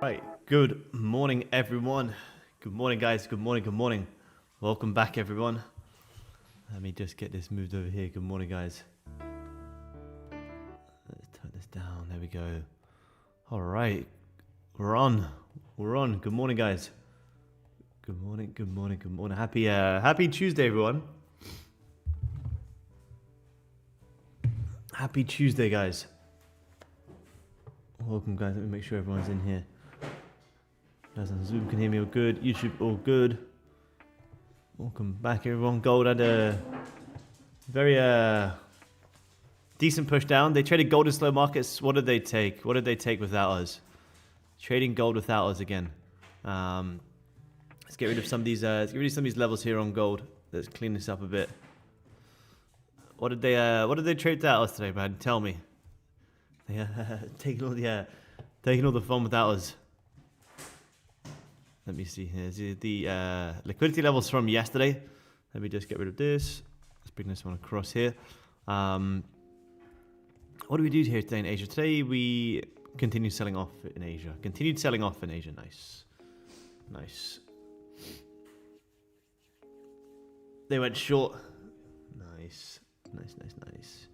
right. Good morning, everyone. Good morning, guys. Good morning. Good morning. Welcome back, everyone. Let me just get this moved over here. Good morning, guys. Let's turn this down. There we go. All right. We're on. We're on. Good morning, guys. Good morning. Good morning. Good morning. Happy Tuesday, everyone. Happy Tuesday, guys. Welcome, guys. Let me make sure everyone's in here. Guys on Zoom can hear me all good. YouTube all good. Welcome back, everyone. Gold had a very decent push down. They traded gold in slow markets. What did they take? What did they take without us? Trading gold without us again. Let's get rid of some of these. Let's get rid of some of these levels here on gold. Let's clean this up a bit. What did they trade without us today, man? Tell me. They taking all the fun without us. Let me see here. This is the liquidity levels from yesterday. Let me just get rid of this. Let's bring this one across here. What do we do here today in Asia? Today we continue selling off in Asia. Continued selling off in Asia. Nice. Nice. They went short. Nice. Nice, nice, nice.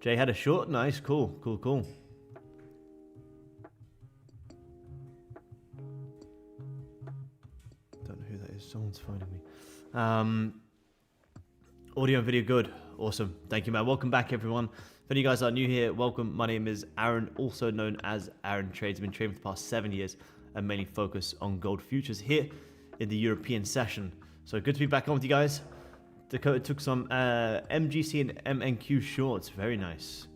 Jay had a short. Nice. Cool, cool, cool. Don't know who that is. Someone's phoning me. Audio and video good. Awesome. Thank you, man. Welcome back, everyone. If any of you guys are new here, welcome. My name is Aaron, also known as Aaron Trades. I've been trading for the past 7 years and mainly focus on gold futures here in the European session. So good to be back on with you guys. Dakota took some MGC and MNQ shorts. Very nice.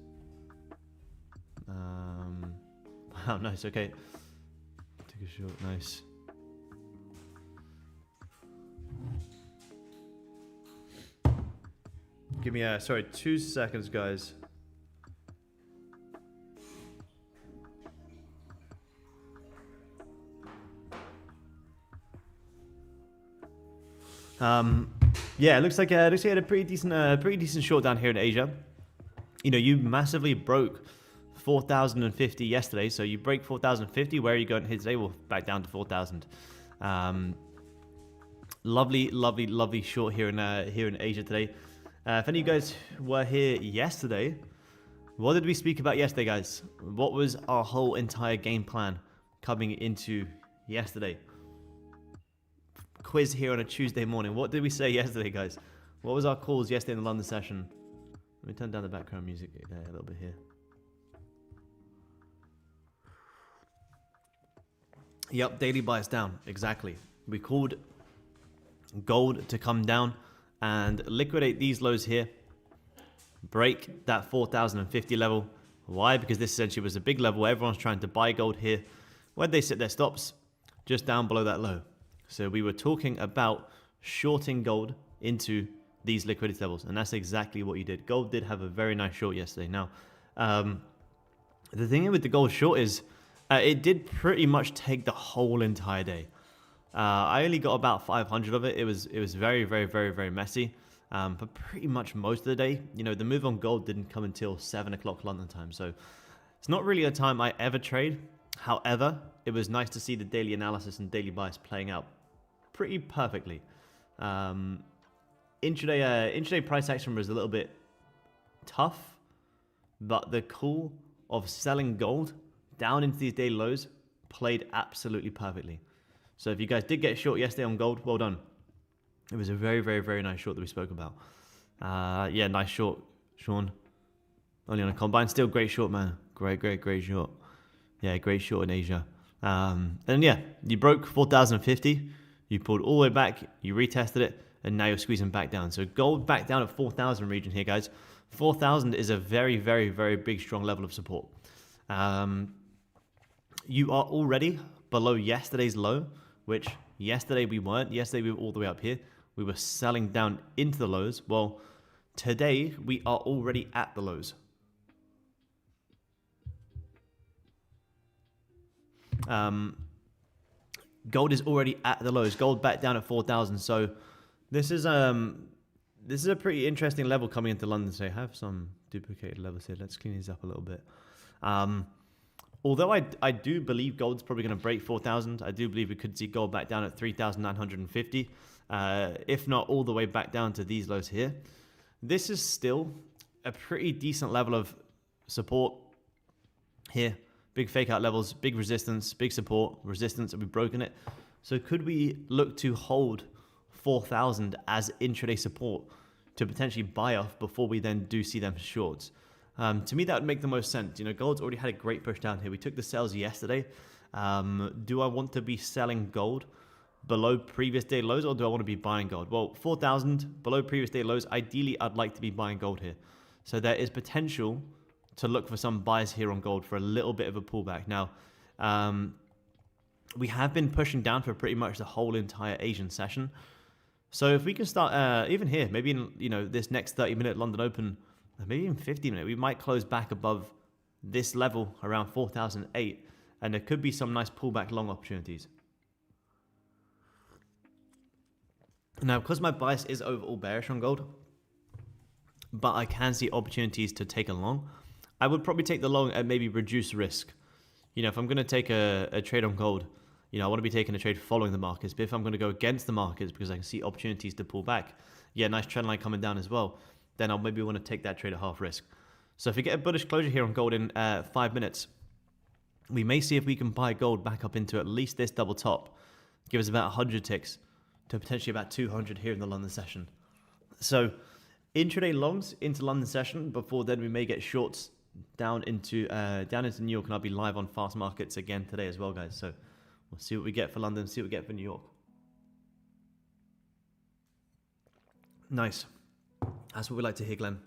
Wow, nice. Okay. Took a short. Nice. Give me 2 seconds, guys. Yeah, it looks like you had a pretty decent short down here in Asia. You know, you massively broke 4,050 yesterday, so you break 4,050. Where are you going here today? Well, back down to 4,000. Lovely short here in Asia today. If any of you guys were here yesterday, what did we speak about yesterday, guys? What was our whole entire game plan coming into yesterday? Quiz here on a Tuesday morning. What did we say yesterday, guys? What was our calls yesterday in the London session? Let me turn down the background music a little bit here. Yep, daily bias down. Exactly. We called gold to come down and liquidate these lows here. Break that 4,050 level. Why? Because this essentially was a big level. Everyone's trying to buy gold here. Where'd they set their stops? Just down below that low. So we were talking about shorting gold into these liquidity levels, and that's exactly what you did. Gold did have a very nice short yesterday. Now, the thing with the gold short is it did pretty much take the whole entire day. I only got about 500 of it. It was very messy. But pretty much most of the day, you know, the move on gold didn't come until 7 o'clock London time. So it's not really a time I ever trade. However, it was nice to see the daily analysis and daily bias playing out pretty perfectly. Intraday price action was a little bit tough, but the call of selling gold down into these daily lows played absolutely perfectly. So if you guys did get short yesterday on gold, well done. It was a very nice short that we spoke about. Yeah, nice short, Sean. Only on a combine, still great short, man. Great short. Yeah, great short in Asia. And yeah, you broke 4,050. You pulled all the way back, you retested it, and now you're squeezing back down. So gold back down at 4,000 region here, guys. 4,000 is a very big, strong level of support. You are already below yesterday's low, which yesterday we weren't. Yesterday we were all the way up here. We were selling down into the lows. Well, today we are already at the lows. Gold is already at the lows. Gold back down at 4,000. So this is a pretty interesting level coming into London. So I have some duplicated levels here. Let's clean these up a little bit. Although I do believe gold's probably going to break 4,000. I do believe we could see gold back down at 3,950. If not all the way back down to these lows here. This is still a pretty decent level of support here. Big fake out levels, big resistance, big support, resistance, and we've broken it. So could we look to hold 4,000 as intraday support to potentially buy off before we then do see them shorts? To me, that would make the most sense. You know, gold's already had a great push down here. We took the sales yesterday. Do I want to be selling gold below previous day lows, or do I want to be buying gold? Well, 4,000 below previous day lows. Ideally, I'd like to be buying gold here. So there is potential to look for some buys here on gold for a little bit of a pullback. Now, we have been pushing down for pretty much the whole entire Asian session. So if we can start even here, maybe in this next 30-minute London Open, maybe even 50-minute, we might close back above this level around 4,008, and there could be some nice pullback long opportunities. Now, because my bias is overall bearish on gold, but I can see opportunities to take a long, I would probably take the long at maybe reduced risk. You know, if I'm going to take a trade on gold, I want to be taking a trade following the markets. But if I'm going to go against the markets because I can see opportunities to pull back, nice trend line coming down as well, then I'll maybe want to take that trade at half risk. So if we get a bullish closure here on gold in 5 minutes, we may see if we can buy gold back up into at least this double top, give us about 100 ticks to potentially about 200 here in the London session. So intraday longs into London session. Before then, we may get shorts down into New York, and I'll be live on fast markets again today as well, guys. So we'll see what we get for London, see what we get for New York. Nice. That's what we like to hear, Glenn.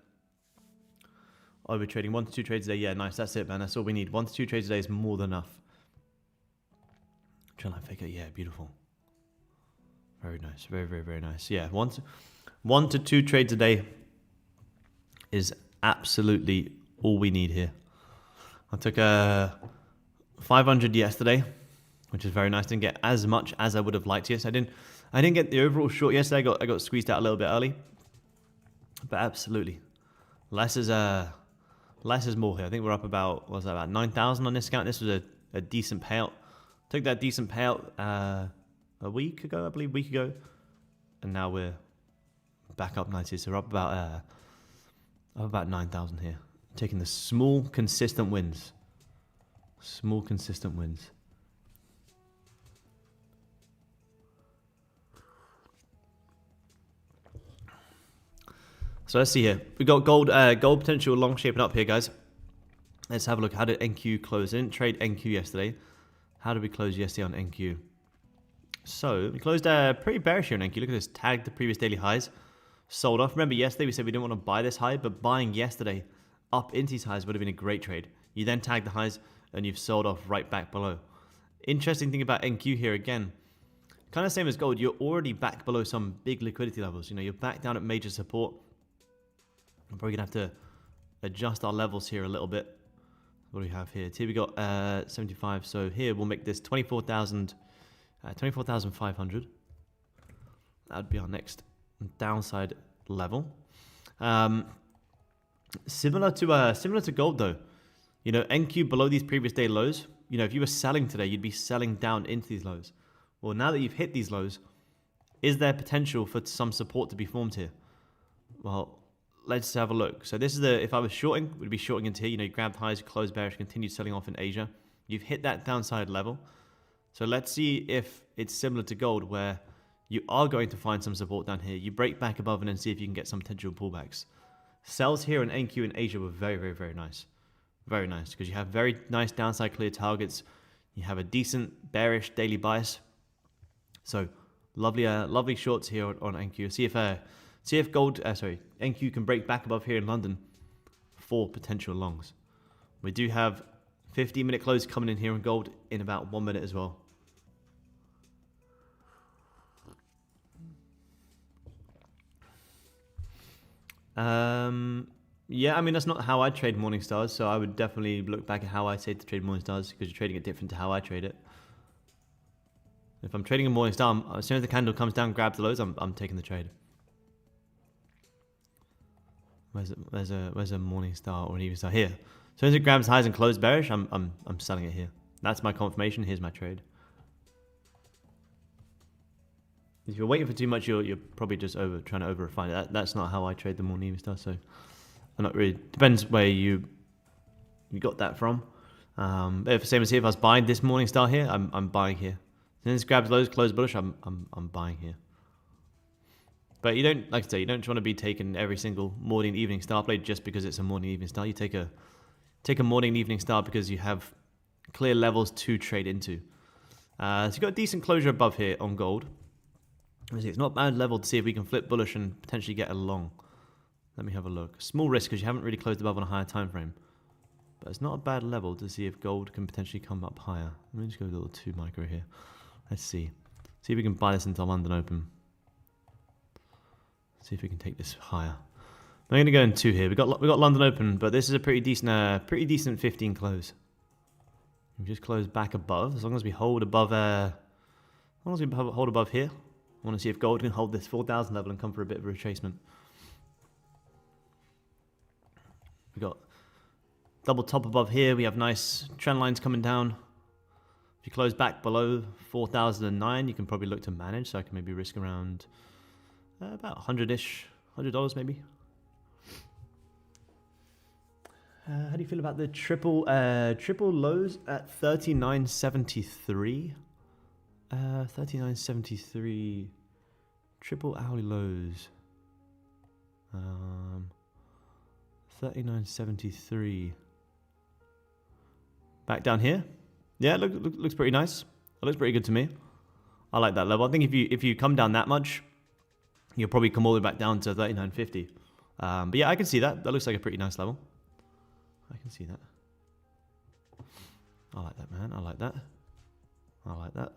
Are we trading 1 to 2 trades a day? Yeah, nice. That's it, man. That's all we need. 1 to 2 trades a day is more than enough. Trend line figure, yeah, beautiful. Very nice. Very, very, very nice. Yeah, 1 to 2 trades a day is absolutely all we need here. I took 500 yesterday, which is very nice. Didn't get as much as I would have liked. Yes, I didn't get the overall short yesterday. I got squeezed out a little bit early, but absolutely, less is more here. I think we're up about 9,000 on this account. This was a decent payout. Took that decent payout a week ago, I believe, and now we're back up nicely. So we're up about 9,000 here. Taking the small, consistent wins. Small, consistent wins. So let's see here. We got gold potential long shaping up here, guys. Let's have a look. How did NQ close? I didn't trade NQ yesterday. How did we close yesterday on NQ? So we closed pretty bearish here on NQ. Look at this. Tagged the previous daily highs. Sold off. Remember yesterday we said we didn't want to buy this high, but buying yesterday up into these highs would have been a great trade. You then tag the highs and you've sold off right back below. Interesting thing about NQ here again, kind of same as gold, you're already back below some big liquidity levels. You're back down at major support. I'm probably going to have to adjust our levels here a little bit. What do we have here? Here we got 75. So here we'll make this 24,500. That would be our next downside level. Similar to gold though. NQ below these previous day lows. If you were selling today, you'd be selling down into these lows. Well, now that you've hit these lows, is there potential for some support to be formed here? Well, let's have a look. So this is if I was shorting, we'd be shorting into here. You grabbed highs, closed bearish, continued selling off in Asia. You've hit that downside level. So let's see if it's similar to gold where you are going to find some support down here. You break back above and then see if you can get some potential pullbacks. Sells here in NQ in Asia were very, very, very nice. Very nice because you have very nice downside clear targets. You have a decent bearish daily bias. So lovely shorts here on NQ. See if NQ can break back above here in London for potential longs. We do have 15-minute close coming in here on gold in about 1 minute as well. Yeah, I mean, that's not how I trade Morningstars, so I would definitely look back at how I say to trade Morningstars because you're trading it different to how I trade it. If I'm trading a Morningstar, as soon as the candle comes down, grab the lows, I'm taking the trade. Where's a morning star or an evening star? Here. As soon as it grabs highs and closes bearish, I'm selling it here. That's my confirmation. Here's my trade. If you're waiting for too much, you're probably just trying to over refine it. That's not how I trade the morning evening star. So I'm not really. Depends where you got that from. If same as here, if I was buying this morning star here, I'm buying here. As soon as it grabs lows, close bullish, I'm buying here. But you don't, like I say, you don't want to be taking every single morning and evening star play just because it's a morning and evening star. You take a morning and evening star because you have clear levels to trade into. So you've got a decent closure above here on gold. It's not a bad level to see if we can flip bullish and potentially get a long. Let me have a look. Small risk because you haven't really closed above on a higher time frame. But it's not a bad level to see if gold can potentially come up higher. Let me just go a little 2 micro here. Let's see. See if we can buy this into London Open. See if we can take this higher. I'm going to go in 2 here. We got London Open, but this is a pretty decent 15 close. We just close back above. As long as we hold above, hold above here. I want to see if gold can hold this 4,000 level and come for a bit of a retracement. We got double top above here. We have nice trend lines coming down. If you close back below 4,009, you can probably look to manage. So I can maybe risk around about 100-ish, $100 maybe. How do you feel about the triple lows at 39.73? 39.73 triple hourly lows. 39.73. Back down here. Yeah, looks pretty nice. It looks pretty good to me. I like that level. I think if you come down that much, you'll probably come all the way back down to 39.50. But yeah, I can see that. That looks like a pretty nice level. I can see that. I like that, man. I like that. I like that.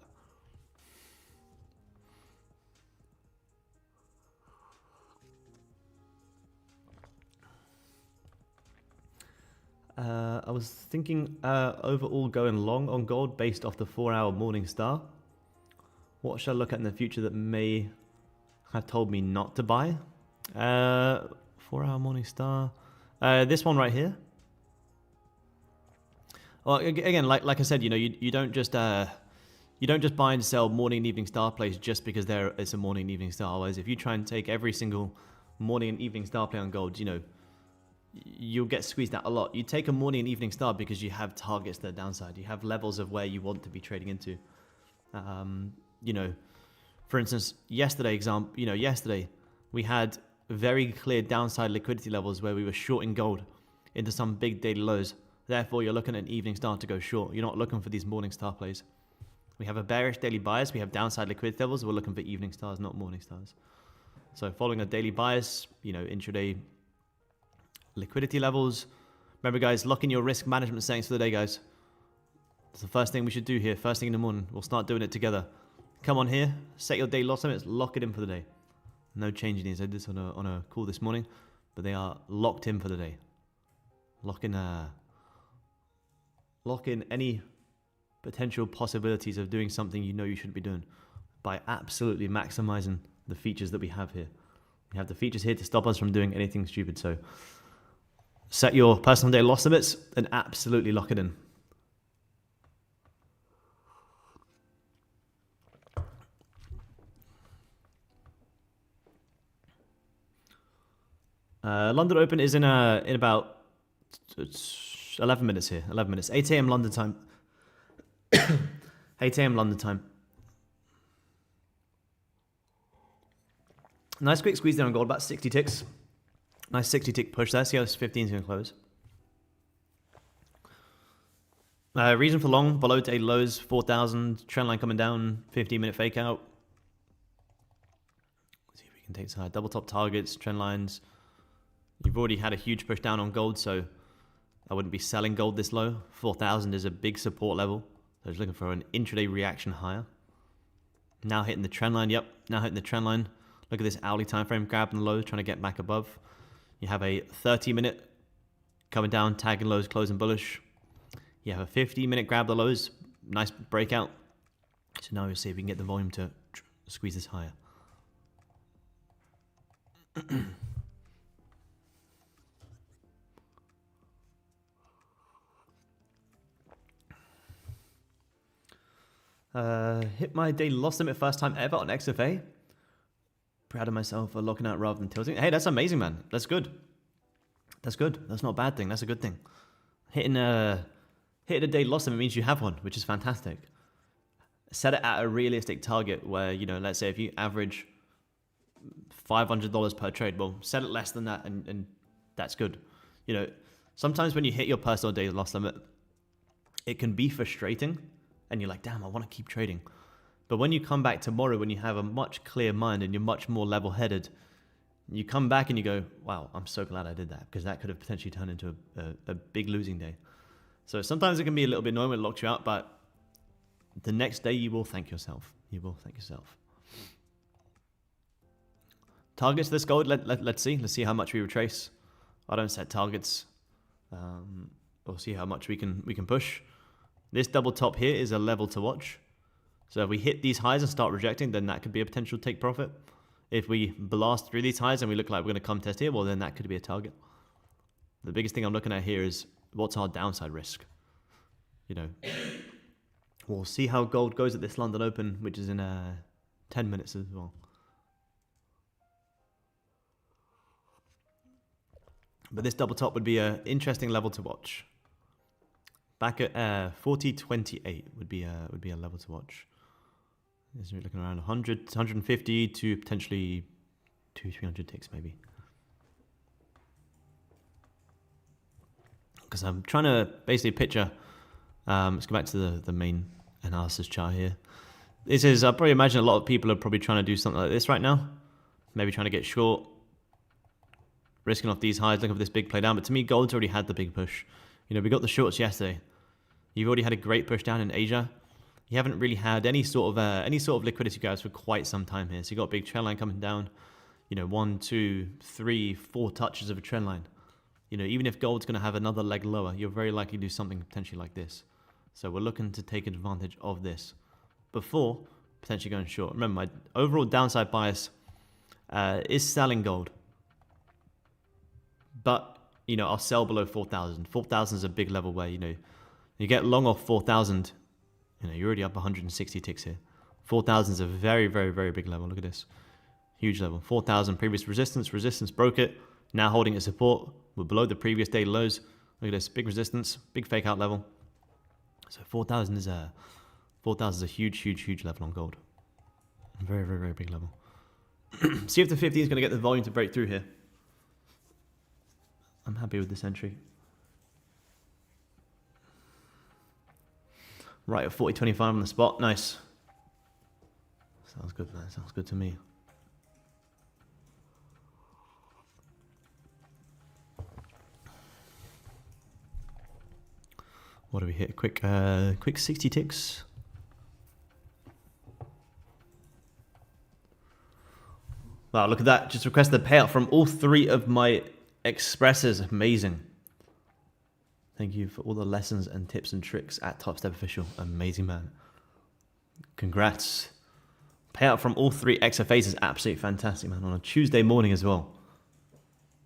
I was thinking overall going long on gold based off the 4-hour morning star. What should I look at in the future that may have told me not to buy? 4-hour morning star. This one right here. Well, again, like I said, you don't just buy and sell morning and evening star plays just because it's a morning and evening star. Otherwise, if you try and take every single morning and evening star play on gold, you'll get squeezed out a lot. You take a morning and evening star because you have targets that are downside. You have levels of where you want to be trading into. For instance, yesterday we had very clear downside liquidity levels where we were shorting gold into some big daily lows. Therefore, you're looking at an evening star to go short. You're not looking for these morning star plays. We have a bearish daily bias. We have downside liquidity levels. We're looking for evening stars, not morning stars. So following a daily bias, intraday liquidity levels. Remember, guys, lock in your risk management settings for the day, guys. That's the first thing we should do here. First thing in the morning. We'll start doing it together. Come on here. Set your day loss limits. Lock it in for the day. No change in these. I did this on a call this morning, but they are locked in for the day. Lock in any potential possibilities of doing something you shouldn't be doing by absolutely maximizing the features that we have here. We have the features here to stop us from doing anything stupid. So set your personal day loss limits and absolutely lock it in. London Open is in about 11 minutes here. 11 minutes. 8 a.m. London time. 8 a.m. London time. Nice quick squeeze there on gold, about 60 ticks. Nice 60 tick push there. See how this 15 is going to close. Reason for long, below daily lows, 4,000. Trend line coming down, 15-minute fake out. Let's see if we can take some double top targets, trend lines. You've already had a huge push down on gold, so I wouldn't be selling gold this low. 4,000 is a big support level. So I was looking for an intraday reaction higher. Now hitting the trend line. Yep, now hitting the trend line. Look at this hourly time frame, grabbing the lows, trying to get back above. You have a 30-minute coming down, tagging lows, closing bullish. You have a 50-minute grab the lows, nice breakout. So now we'll see if we can get the volume to squeeze this higher. Hit my daily loss limit first time ever on XFA. Proud of myself for locking out rather than tilting. Hey, that's amazing, man. That's good. That's good. That's not a bad thing. That's a good thing. Hitting a daily loss limit means you have one, which is fantastic. Set it at a realistic target where, you know, let's say if you average $500 per trade, well, set it less than that and that's good. You know, sometimes when you hit your personal daily loss limit, it can be frustrating and you're like, damn, I want to keep trading. But when you come back tomorrow, when you have a much clearer mind and you're much more level-headed, you come back and you go, wow, I'm so glad I did that, because that could have potentially turned into a big losing day. So sometimes it can be a little bit annoying when it locks you out, but the next day you will thank yourself. You will thank yourself. Targets this gold, let's see. Let's see how much we retrace. I don't set targets. We'll see how much we can push. This double top here is a level to watch. So if we hit these highs and start rejecting, then that could be a potential take profit. If we blast through these highs and we look like we're going to come test here, well, then that could be a target. The biggest thing I'm looking at here is what's our downside risk. You know, we'll see how gold goes at this London Open, which is in 10 minutes as well. But this double top would be an interesting level to watch. Back at 40.28 would be a level to watch. Is we're looking around 100, 150 to potentially 200-300 ticks maybe. Because I'm trying to basically picture. Let's go back to the main analysis chart here. This is, I probably imagine a lot of people are probably trying to do something like this right now. Maybe trying to get short, risking off these highs, looking for this big play down. But to me, gold's already had the big push. You know, we got the shorts yesterday. You've already had a great push down in Asia. You haven't really had any sort of liquidity guys for quite some time here. So you got a big trend line coming down. You know, 1, 2, 3, 4 touches of a trend line. You know, even if gold's going to have another leg lower, you're very likely to do something potentially like this. So we're looking to take advantage of this before potentially going short. Remember, my overall downside bias is selling gold. But, you know, I'll sell below 4,000. 4,000 is a big level where, you know, you get long off 4,000, you know, you're already up 160 ticks here. 4,000 is a very, very, very big level. Look at this. Huge level. 4,000 previous resistance broke it. Now holding its support. We're below the previous day lows. Look at this. Big resistance, big fake out level. So 4,000 is a huge, huge, huge level on gold. Very, very, very big level. See if the 50 is going to get the volume to break through here. I'm happy with this entry. Right at 40.25 on the spot. Nice. Sounds good, man. Sounds good to me. What do we hit? Quick 60 ticks. Wow, look at that. Just requested a payout from all 3 of my expresses. Amazing. Thank you for all the lessons and tips and tricks at Topstep Official. Amazing, man. Congrats. Payout from all 3 XFAs is absolutely fantastic, man. On a Tuesday morning as well.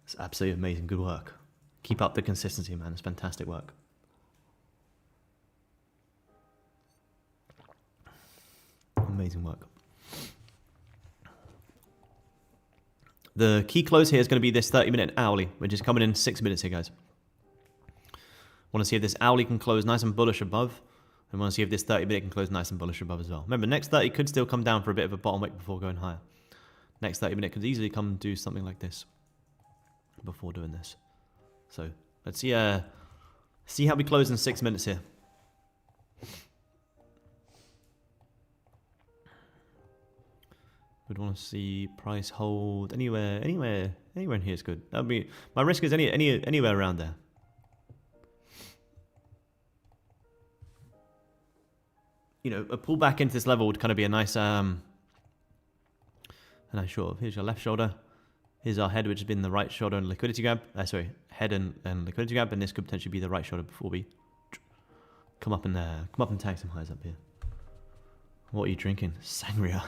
It's absolutely amazing. Good work. Keep up the consistency, man. It's fantastic work. Amazing work. The key close here is going to be this 30-minute hourly, which is coming in 6 minutes here, guys. Want to see if this hourly can close nice and bullish above. And want to see if this 30-minute can close nice and bullish above as well. Remember, next 30 could still come down for a bit of a bottom wick before going higher. Next 30-minute could easily come do something like this before doing this. So let's see how we close in 6 minutes here. We'd want to see price hold anywhere in here is good. That'd be my risk is anywhere around there. You know, a pullback into this level would kind of be a nice short. Here's your left shoulder. Here's our head, which has been the right shoulder and liquidity gap. Head and liquidity gap, and this could potentially be the right shoulder before we come up and tag some highs up here. What are you drinking? Sangria.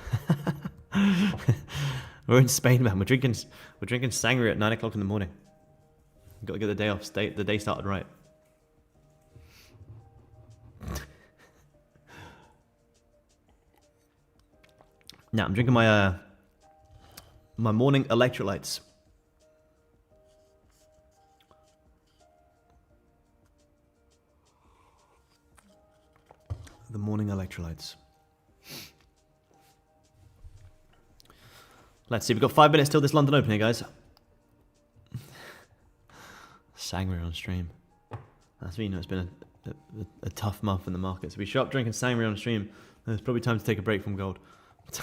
We're in Spain, man. We're drinking sangria at 9 o'clock in the morning. Got to get the day off. The day started right. Now I'm drinking my my morning electrolytes. The morning electrolytes. Let's see, we've got 5 minutes till this London Open here, guys. Sangria on stream. That's me, you know, it's been a tough month in the markets. We show up drinking sangria on stream, and it's probably time to take a break from gold. Let's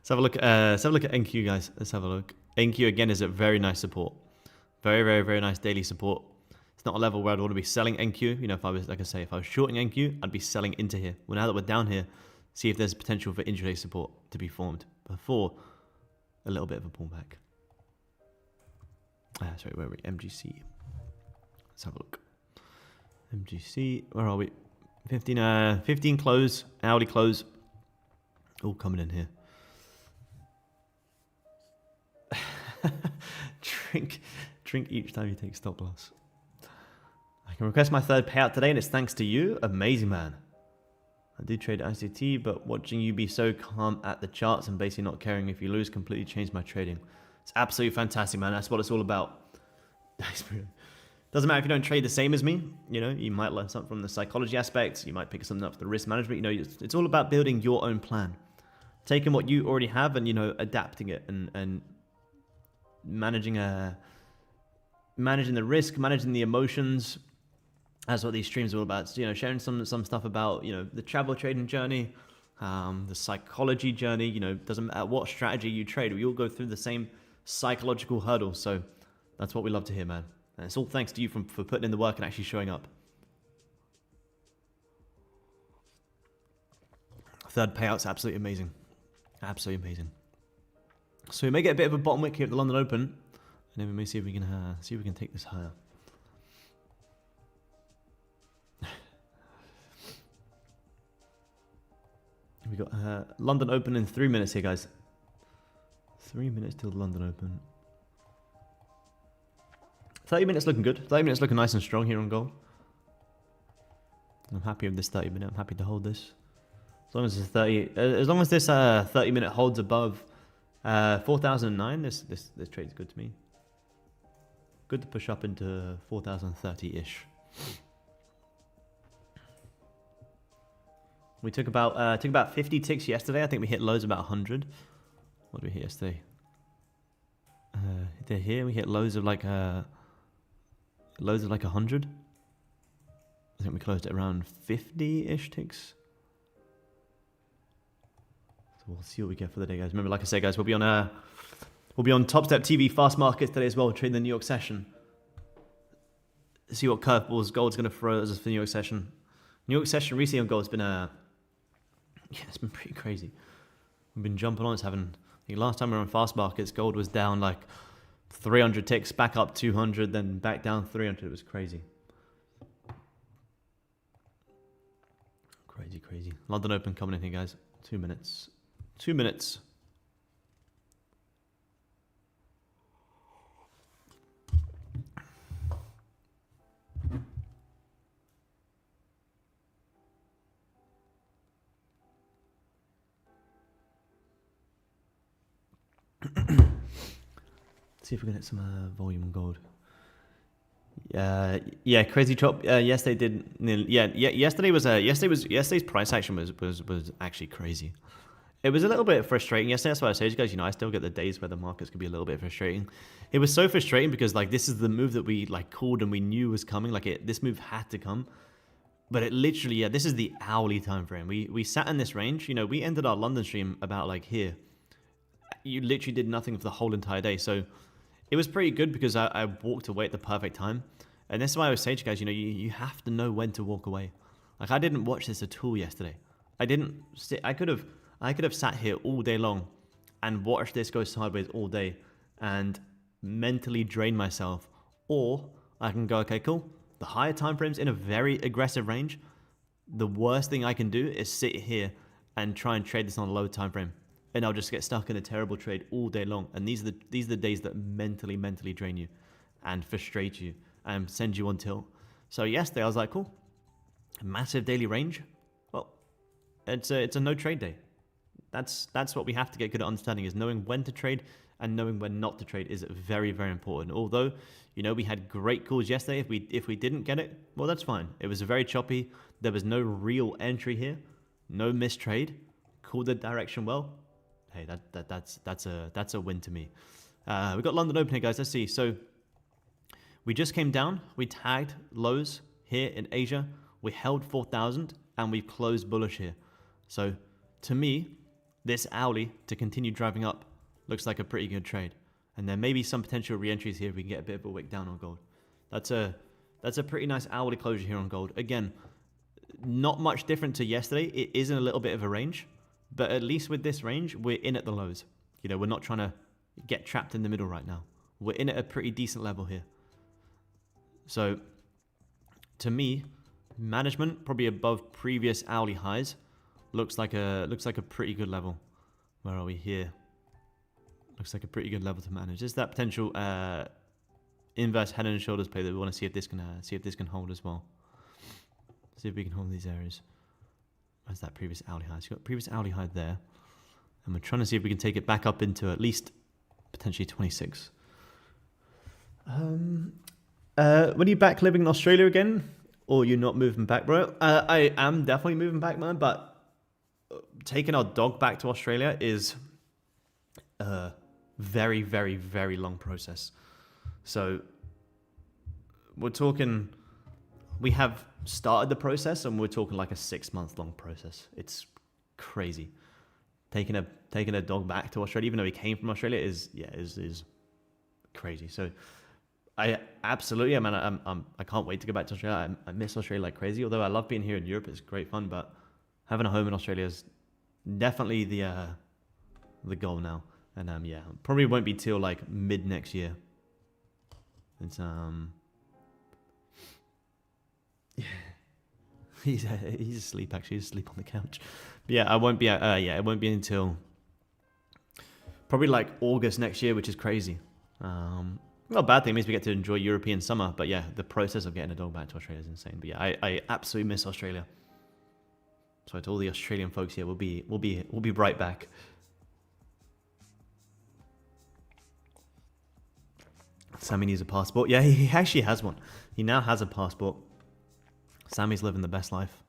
have a look at NQ, guys. Let's have a look. NQ again is a very nice support. Very, very, very nice daily support. It's not a level where I'd want to be selling NQ. You know, if I was, like I say, if I was shorting NQ, I'd be selling into here. Well, now that we're down here, see if there's potential for intraday support to be formed before a little bit of a pullback. Sorry, where are we? MGC. Let's have a look. MGC, where are we? 15 close, hourly close. All coming in here. Drink each time you take stop loss. I can request my third payout today, and it's thanks to you. Amazing, man. I do trade ICT, but watching you be so calm at the charts and basically not caring if you lose completely changed my trading. It's absolutely fantastic, man. That's what it's all about. Doesn't matter if you don't trade the same as me. You know, you might learn something from the psychology aspects. You might pick something up for the risk management. You know, it's all about building your own plan. Taking what you already have and, you know, adapting it and managing the risk, managing the emotions. That's what these streams are all about. So, you know, sharing some stuff about, you know, the travel trading journey, the psychology journey. You know, doesn't matter what strategy you trade. We all go through the same psychological hurdles. So that's what we love to hear, man. And it's all thanks to you for putting in the work and actually showing up. Third payout's absolutely amazing. Absolutely amazing. So we may get a bit of a bottom wick here at the London Open, and then we may see if we can take this higher. We got London Open in 3 minutes here, guys. 3 minutes till the London Open. 30 minutes looking good. 30 minutes looking nice and strong here on gold. I'm happy with this 30 minute. I'm happy to hold this. As long as this 30 minute holds above 4,009, this trade's good to me. Good to push up into 4,030-ish. We took about 50 ticks yesterday. I think we hit lows about 100. What did we hit yesterday? Here we hit lows of like 100. I think we closed at around 50-ish ticks. So we'll see what we get for the day, guys. Remember, like I said, guys, we'll be on TopstepTV Fast Markets today as well, trading the New York session. See what curveballs gold's going to throw us for the New York session. New York session recently on gold's been it's been pretty crazy. We've been jumping on. I think last time we were on Fast Markets, gold was down like 300 ticks, back up 200, then back down 300. It was crazy. Crazy. London Open coming in here, guys. 2 minutes. 2 minutes. See if we can get some volume on gold. Yeah, crazy chop. Yesterday did. Yesterday's price action was actually crazy. It was a little bit frustrating yesterday. That's why I say to you guys, you know, I still get the days where the markets can be a little bit frustrating. It was so frustrating because like this is the move that we like called and we knew was coming. Like this move had to come, but it literally, this is the hourly time frame. We sat in this range. You know, we ended our London stream about like here. You literally did nothing for the whole entire day. So it was pretty good because I walked away at the perfect time. And this is why I was saying to you guys, you know, you have to know when to walk away. Like I didn't watch this at all yesterday. I didn't sit. I could have sat here all day long and watched this go sideways all day and mentally drain myself. Or I can go, okay, cool. The higher time frames in a very aggressive range, the worst thing I can do is sit here and try and trade this on a low time frame. And I'll just get stuck in a terrible trade all day long. And these are the days that mentally drain you and frustrate you and send you on tilt. So yesterday I was like, cool, massive daily range. Well, it's a no trade day. That's what we have to get good at understanding, is knowing when to trade and knowing when not to trade is very, very important. Although, you know, we had great calls yesterday. If we didn't get it, well, that's fine. It was very choppy. There was no real entry here, no mistrade. Called the direction well. Hey, that's a win to me. We got London Open here, guys. Let's see. So we just came down. We tagged lows here in Asia. We held 4,000 and we closed bullish here. So to me, this hourly to continue driving up looks like a pretty good trade. And there may be some potential re-entries here if we can get a bit of a wick down on gold. That's a pretty nice hourly closure here on gold. Again, not much different to yesterday. It is in a little bit of a range, but at least with this range, we're in at the lows. You know, we're not trying to get trapped in the middle right now. We're in at a pretty decent level here. So to me, management probably above previous hourly highs looks like a pretty good level. Where are we here? Looks like a pretty good level to manage. Is that potential inverse head and shoulders play that we want to see if this can hold as well. See if we can hold these areas. Where's that previous hourly high? So you've got previous hourly high there, and we're trying to see if we can take it back up into at least potentially 26. When are you back living in Australia again, or you're not moving back, bro? I am definitely moving back, man. But taking our dog back to Australia is a very, very, very long process. So we're talking. We have started the process, and we're talking like a 6-month long process. It's crazy. Taking a dog back to Australia, even though he came from Australia, is crazy. So I absolutely, I can't wait to go back to Australia. I miss Australia like crazy. Although I love being here in Europe, it's great fun. But having a home in Australia is definitely the goal now. And probably won't be till like mid next year. It's he's asleep actually. He's asleep on the couch. But yeah, I won't be. It won't be until probably like August next year, which is crazy. Not a bad thing. It means we get to enjoy European summer. But yeah, the process of getting a dog back to Australia is insane. But yeah, I absolutely miss Australia. So to all the Australian folks here, we'll be right back. Sammy needs a passport. Yeah, he actually has one. He now has a passport. Sammy's living the best life.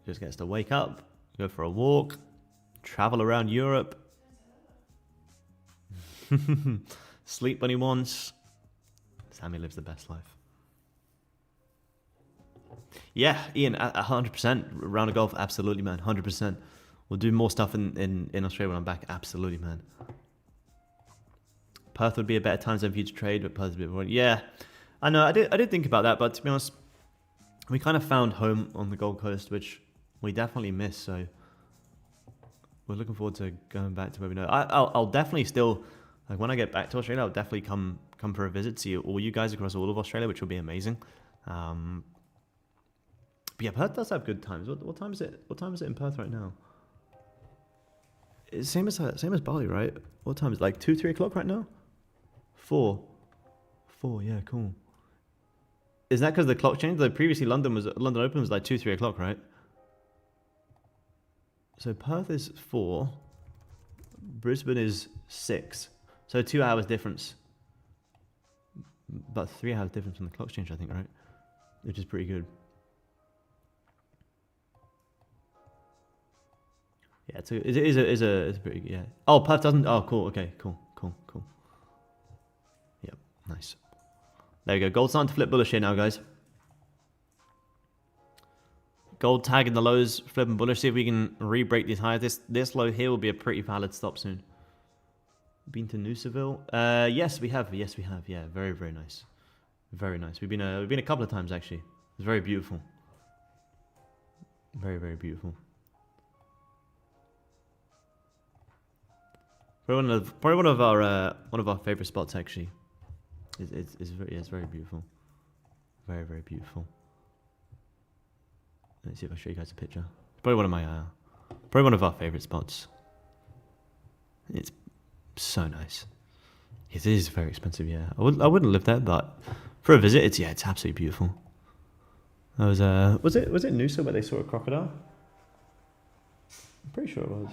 Just gets to wake up, go for a walk, travel around Europe, sleep when he wants. Sammy lives the best life. Yeah, Ian, 100%. Round of golf, absolutely, man. 100%. We'll do more stuff in Australia when I'm back. Absolutely, man. Perth would be a better time zone for you to trade, but Perth's a bit more. Yeah, I know. I did think about that, but to be honest, we kind of found home on the Gold Coast, which we definitely miss. So we're looking forward to going back to where we know. I'll definitely still, like when I get back to Australia, I'll definitely come for a visit, see all you guys across all of Australia, which will be amazing. But yeah, Perth does have good times. What time is it? What time is it in Perth right now? It's same as Bali, right? What time is it? Like 2, 3 o'clock right now? 4. Yeah, cool. Is that because the clock changed? Like previously London Open was like 2, 3 o'clock, right? So Perth is 4. Brisbane is 6. So 2 hours difference. About 3 hours difference from the clock change, I think, right? Which is pretty good. Yeah, it is a pretty good, yeah. Oh, Perth doesn't. Oh, cool. Okay, cool. Yep, nice. There we go. Gold's starting to flip bullish here now, guys. Gold tagging the lows, flipping bullish. See if we can re-break these highs. This low here will be a pretty valid stop soon. Been to Noosaville? Yes, we have. Yes, we have. Yeah, very, very nice. Very nice. We've been a couple of times actually. It's very beautiful. Very, very beautiful. Probably one of our favorite spots actually. It's very beautiful. Very, very beautiful. Let's see if I show you guys a picture. It's probably one of our favorite spots. It's so nice. It is very expensive, yeah. I wouldn't live there, but for a visit, it's absolutely beautiful. Was it Noosa where they saw a crocodile? I'm pretty sure it was.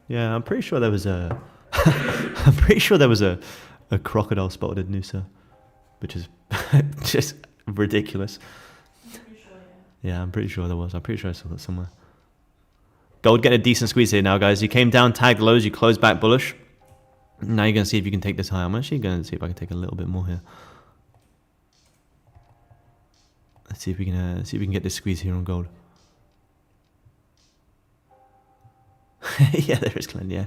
Yeah, I'm pretty sure there was a. I'm pretty sure there was a crocodile spotted in Noosa, which is just ridiculous. Yeah, I'm pretty sure there was. I'm pretty sure I saw that somewhere. Gold getting a decent squeeze here now, guys. You came down, tagged lows, you closed back bullish. Now you're going to see if you can take this high. I'm actually going to see if I can take a little bit more here. Let's see if we can get this squeeze here on gold. Yeah, there is Glenn, yeah.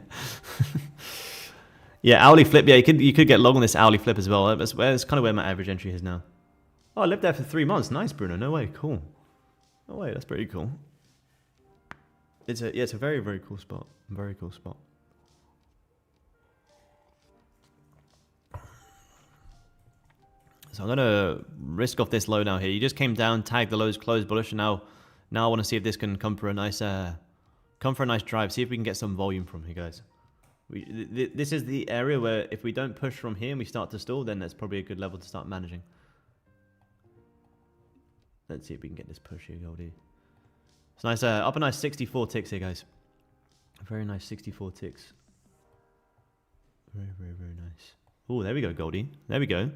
Yeah, hourly flip. Yeah, you could get long on this hourly flip as well. That's kind of where my average entry is now. Oh, I lived there for 3 months. Nice, Bruno. No way. Cool. No way. That's pretty cool. It's a very, very cool spot. Very cool spot. So I'm gonna risk off this low now here. You just came down, tagged the lows, closed bullish, and now I want to see if this can come for a nice drive. See if we can get some volume from here, guys. This is the area where if we don't push from here and we start to stall, then that's probably a good level to start managing. Let's see if we can get this push here, Goldie. It's nice, up a nice 64 ticks here, guys. Very nice 64 ticks. Very, very, very nice. Oh, there we go, Goldie. There we go.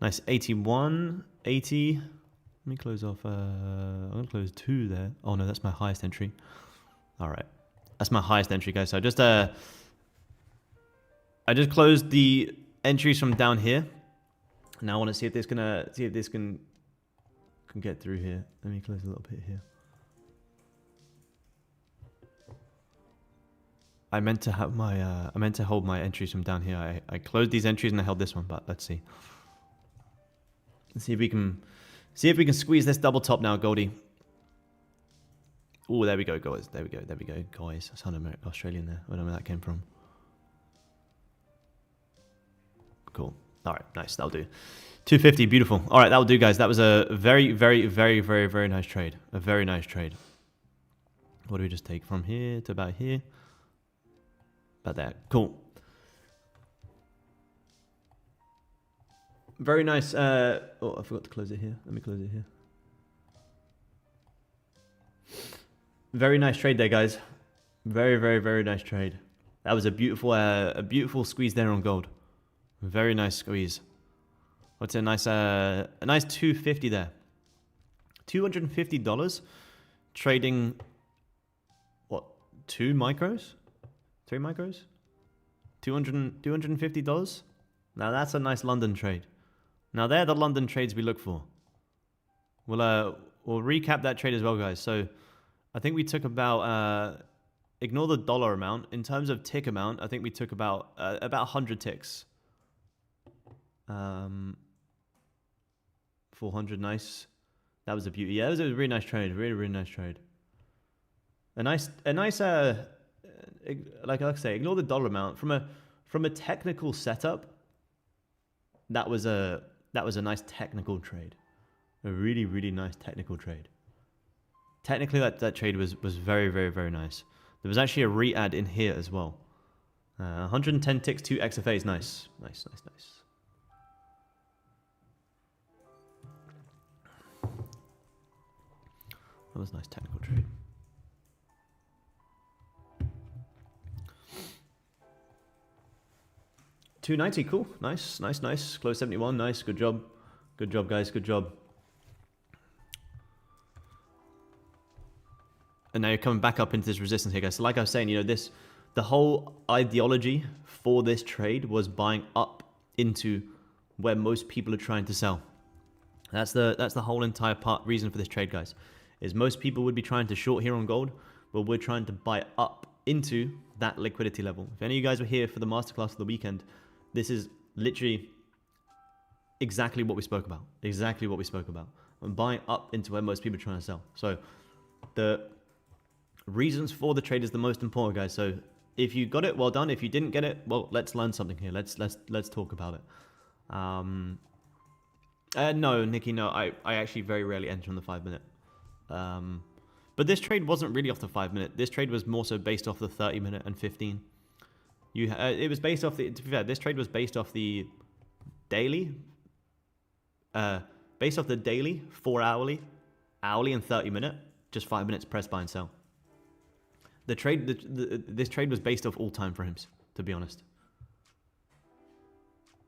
Nice 81, 80. Let me close off. I'm going to close 2 there. Oh, no, that's my highest entry. All right. That's my highest entry, guys. So I just closed the entries from down here. Now I want to see if this can get through here. Let me close a little bit here. I meant to have my I meant to hold my entries from down here. I closed these entries and I held this one, but let's see. Let's see if we can squeeze this double top now, Goldie. Oh, there we go, guys. There we go, guys. I sounded Australian there. I don't know where that came from. Cool. All right, nice. That'll do. 250, beautiful. All right, that'll do, guys. That was a very, very, very, very, very nice trade. A very nice trade. What do we just take from here to about here? About there. Cool. Very nice. Oh, I forgot to close it here. Let me close it here. Very nice trade there, guys. Very, very, very nice trade. That was a beautiful squeeze there on gold. Very nice squeeze. What's a nice 250 there. $250 trading. What? 2 micros? 3 micros? $250. Now that's a nice London trade. Now they're the London trades we look for. We'll recap that trade as well, guys. So I think we took about ignore the dollar amount. In terms of tick amount, I think we took about 100 ticks. 400, nice. That was a beauty. Yeah, that was a really nice trade. Really, really nice trade. A nice like I say, ignore the dollar amount. From a technical setup, that was a nice technical trade. A really, really nice technical trade. Technically, that trade was very, very, very nice. There was actually a re-add in here as well. 110 ticks, 2 XFAs. Nice. Nice, nice, nice. That was a nice technical trade. $290, cool. Nice, nice, nice. Close 71, nice. Good job. Good job, guys. Good job. And now you're coming back up into this resistance here, guys. So like I was saying, you know, the whole ideology for this trade was buying up into where most people are trying to sell. That's the whole entire reason for this trade, guys. Is most people would be trying to short here on gold, but we're trying to buy up into that liquidity level. If any of you guys were here for the masterclass of the weekend, this is literally exactly what we spoke about. Exactly what we spoke about. And buying up into where most people are trying to sell. So the reasons for the trade is the most important, guys. So if you got it, well done. If you didn't get it, well, let's learn something here. Let's talk about it. No, Nikki, no. I actually very rarely enter on the 5 minute. But this trade wasn't really off the 5 minute. This trade was more so based off the 30 minute and 15. It was based off the. To be fair, this trade was based off the daily. Based off the daily, 4 hourly and 30 minute. Just 5 minutes press buy and sell. This trade was based off all time frames, to be honest.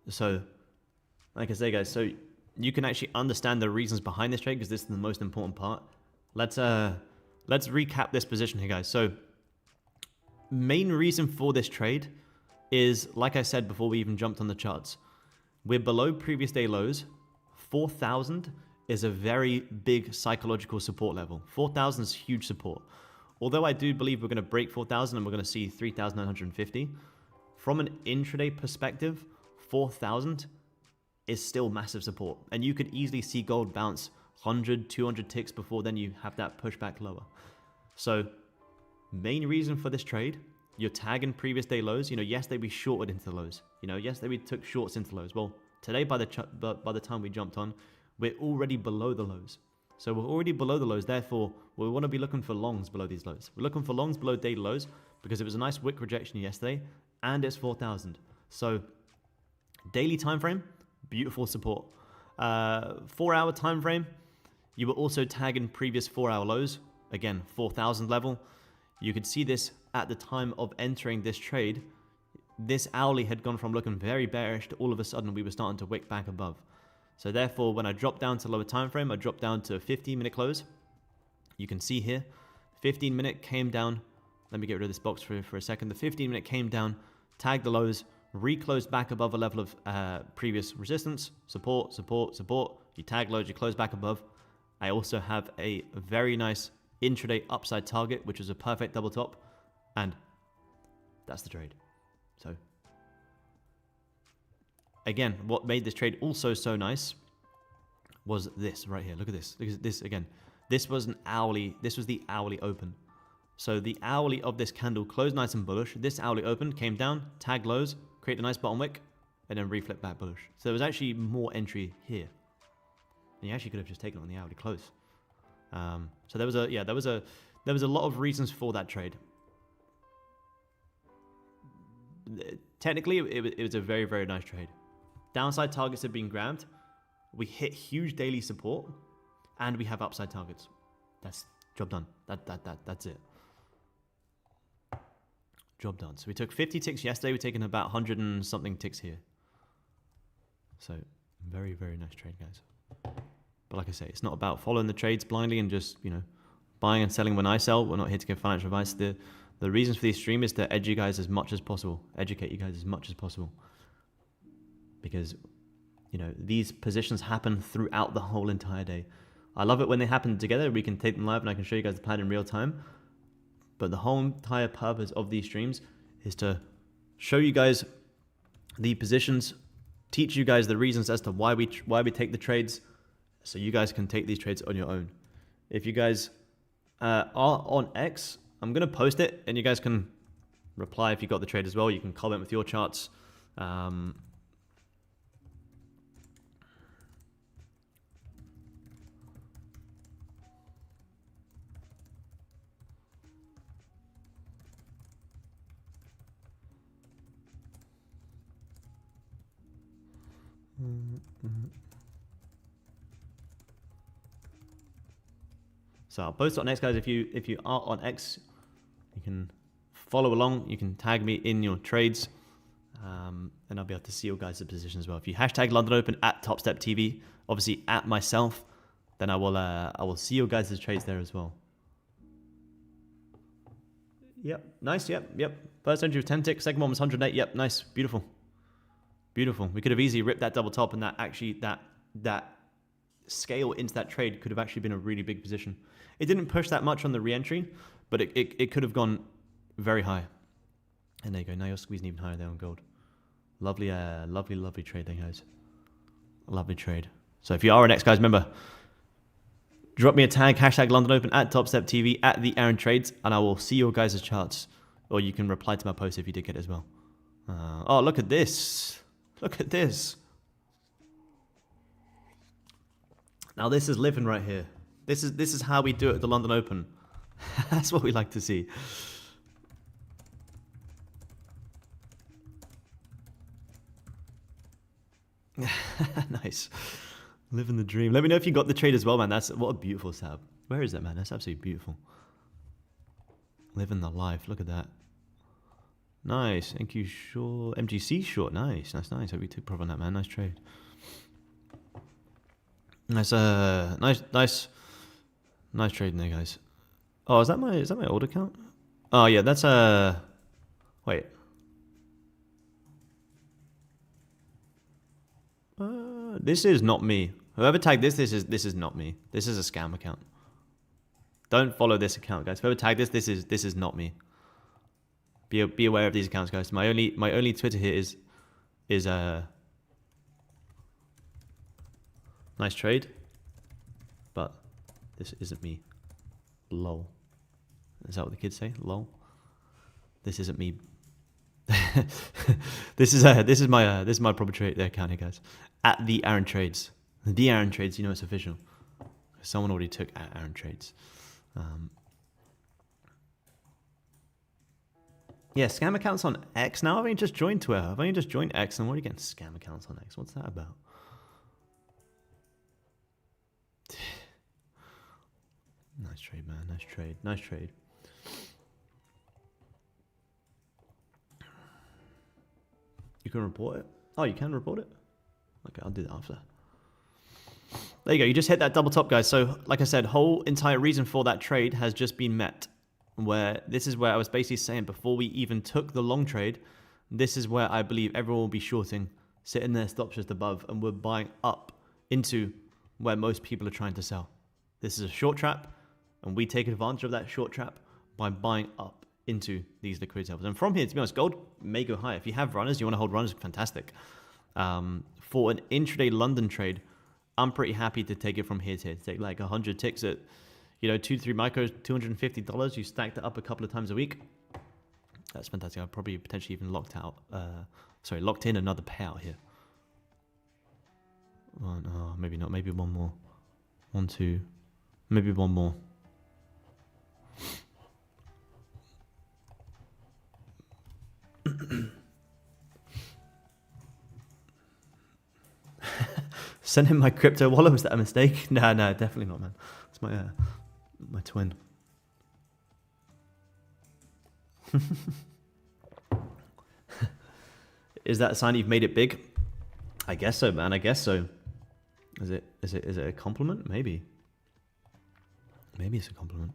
So, like I say, guys, so you can actually understand the reasons behind this trade because this is the most important part. Let's recap this position here, guys. So, main reason for this trade is, like I said before we even jumped on the charts, we're below previous day lows. 4,000 is a very big psychological support level. 4,000 is huge support. Although I do believe we're going to break 4,000 and we're going to see 3,950, from an intraday perspective, 4,000 is still massive support. And you could easily see gold bounce 100, 200 ticks before then you have that pushback lower. So, main reason for this trade, you're tagging previous day lows. You know, yesterday we shorted into the lows. You know, yesterday we took shorts into lows. Well, today by the time we jumped on, we're already below the lows. So we're already below the lows. Therefore, we want to be looking for longs below these lows. We're looking for longs below daily lows because it was a nice wick rejection yesterday and it's 4,000. So daily time frame, beautiful support. 4-hour time frame, you were also tagging previous 4-hour lows. Again, 4,000 level. You could see this at the time of entering this trade. This hourly had gone from looking very bearish to all of a sudden we were starting to wick back above. So therefore, when I dropped down to lower time frame, I dropped down to a 15-minute close. You can see here, 15-minute came down. Let me get rid of this box for a second. The 15-minute came down, tagged the lows, reclosed back above a level of previous resistance, support, support, support. You tag lows, you close back above. I also have a very nice intraday upside target, which is a perfect double top. And that's the trade. So again, what made this trade also so nice was this right here. Look at this. Look at this again. This was an hourly. This was the hourly open. So the hourly of this candle closed nice and bullish. This hourly open came down, tagged lows, created a nice bottom wick, and then reflipped back bullish. So there was actually more entry here. And you actually could have just taken it on the hourly close. So there was a lot of reasons for that trade. Technically, it was a very, very nice trade. Downside targets have been grabbed. We hit huge daily support, and we have upside targets. That's job done. That's it. Job done. So we took 50 ticks yesterday. We're taking about 100 and something ticks here. So very, very nice trade, guys. But like I say, it's not about following the trades blindly and just, you know, buying and selling when I sell. We're not here to give financial advice. The reasons for this stream is to educate you guys as much as possible. Educate you guys as much as possible. Because, you know, these positions happen throughout the whole entire day. I love it when they happen together. We can take them live and I can show you guys the plan in real time. But the whole entire purpose of these streams is to show you guys the positions, teach you guys the reasons as to why we take the trades, so you guys can take these trades on your own. If you guys are on X, I'm going to post it and you guys can reply if you got the trade as well. You can comment with your charts. So I'll post it on X, guys. If you are on X, you can follow along. You can tag me in your trades, and I'll be able to see your guys' position as well. If you hashtag London Open at TopstepTV, obviously at myself, then I will see your guys' trades there as well. Yep, nice. Yep. First entry was 10 ticks. Second one was 108. Yep, nice, beautiful. Beautiful. We could have easily ripped that double top, and that scale into that trade could have actually been a really big position. It didn't push that much on the re-entry, but it could have gone very high. And there you go. Now you're squeezing even higher there on gold. Lovely, lovely trade there, guys. Lovely trade. So if you are an X, guys, remember, drop me a tag, hashtag London Open at TopstepTV at the Aaron Trades, and I will see your guys' charts. Or you can reply to my post if you did get it as well. Oh, look at this. Look at this. Now this is living right here. This is how we do it at the London Open. That's what we like to see. Nice. Living the dream. Let me know if you got the trade as well, man. What a beautiful setup. Where is that, man? That's absolutely beautiful. Living the life. Look at that. Nice. Thank you, short. MGC short. Nice. Nice. Hope you took profit on that, man. Nice trade. Nice trading there, guys. Oh, is that my old account? Oh yeah, that's wait. This is not me. Whoever tagged this is not me. This is a scam account. Don't follow this account, guys. Whoever tagged this is not me. Be aware of these accounts, guys. My only Twitter here is nice trade, but this isn't me. Lol. Is that what the kids say? Lol. This isn't me. this is my proper trade account here, guys. At the Aaron Trades. The Aaron Trades, you know it's official. Someone already took at Aaron Trades. Yeah, scam accounts on X. Now I've only just joined Twitter. I've only just joined X, and what are you getting scam accounts on X? What's that about? Nice trade, man. Nice trade. Nice trade. You can report it? Oh, you can report it? Okay, I'll do that after. There you go. You just hit that double top, guys. So, like I said, whole entire reason for that trade has just been met. Where this is where I was basically saying before we even took the long trade, this is where I believe everyone will be shorting, sitting their stops just above, and we're buying up into where most people are trying to sell. This is a short trap, and we take advantage of that short trap by buying up into these liquidity levels. And from here, to be honest, gold may go higher. If you have runners, you want to hold runners, fantastic. For an intraday London trade, I'm pretty happy to take it from here to here. Take like 100 ticks at, you know, 2-3 micros, $250. You stacked it up a couple of times a week. That's fantastic. I've probably potentially even locked in another payout here. One, oh, maybe not. Maybe one more. 1, 2. Maybe one more. Send him my crypto wallet. Was that a mistake? No, definitely not, man. It's my twin. Is that a sign you've made it big? I guess so, man. I guess so. Is it a compliment? Maybe. Maybe it's a compliment.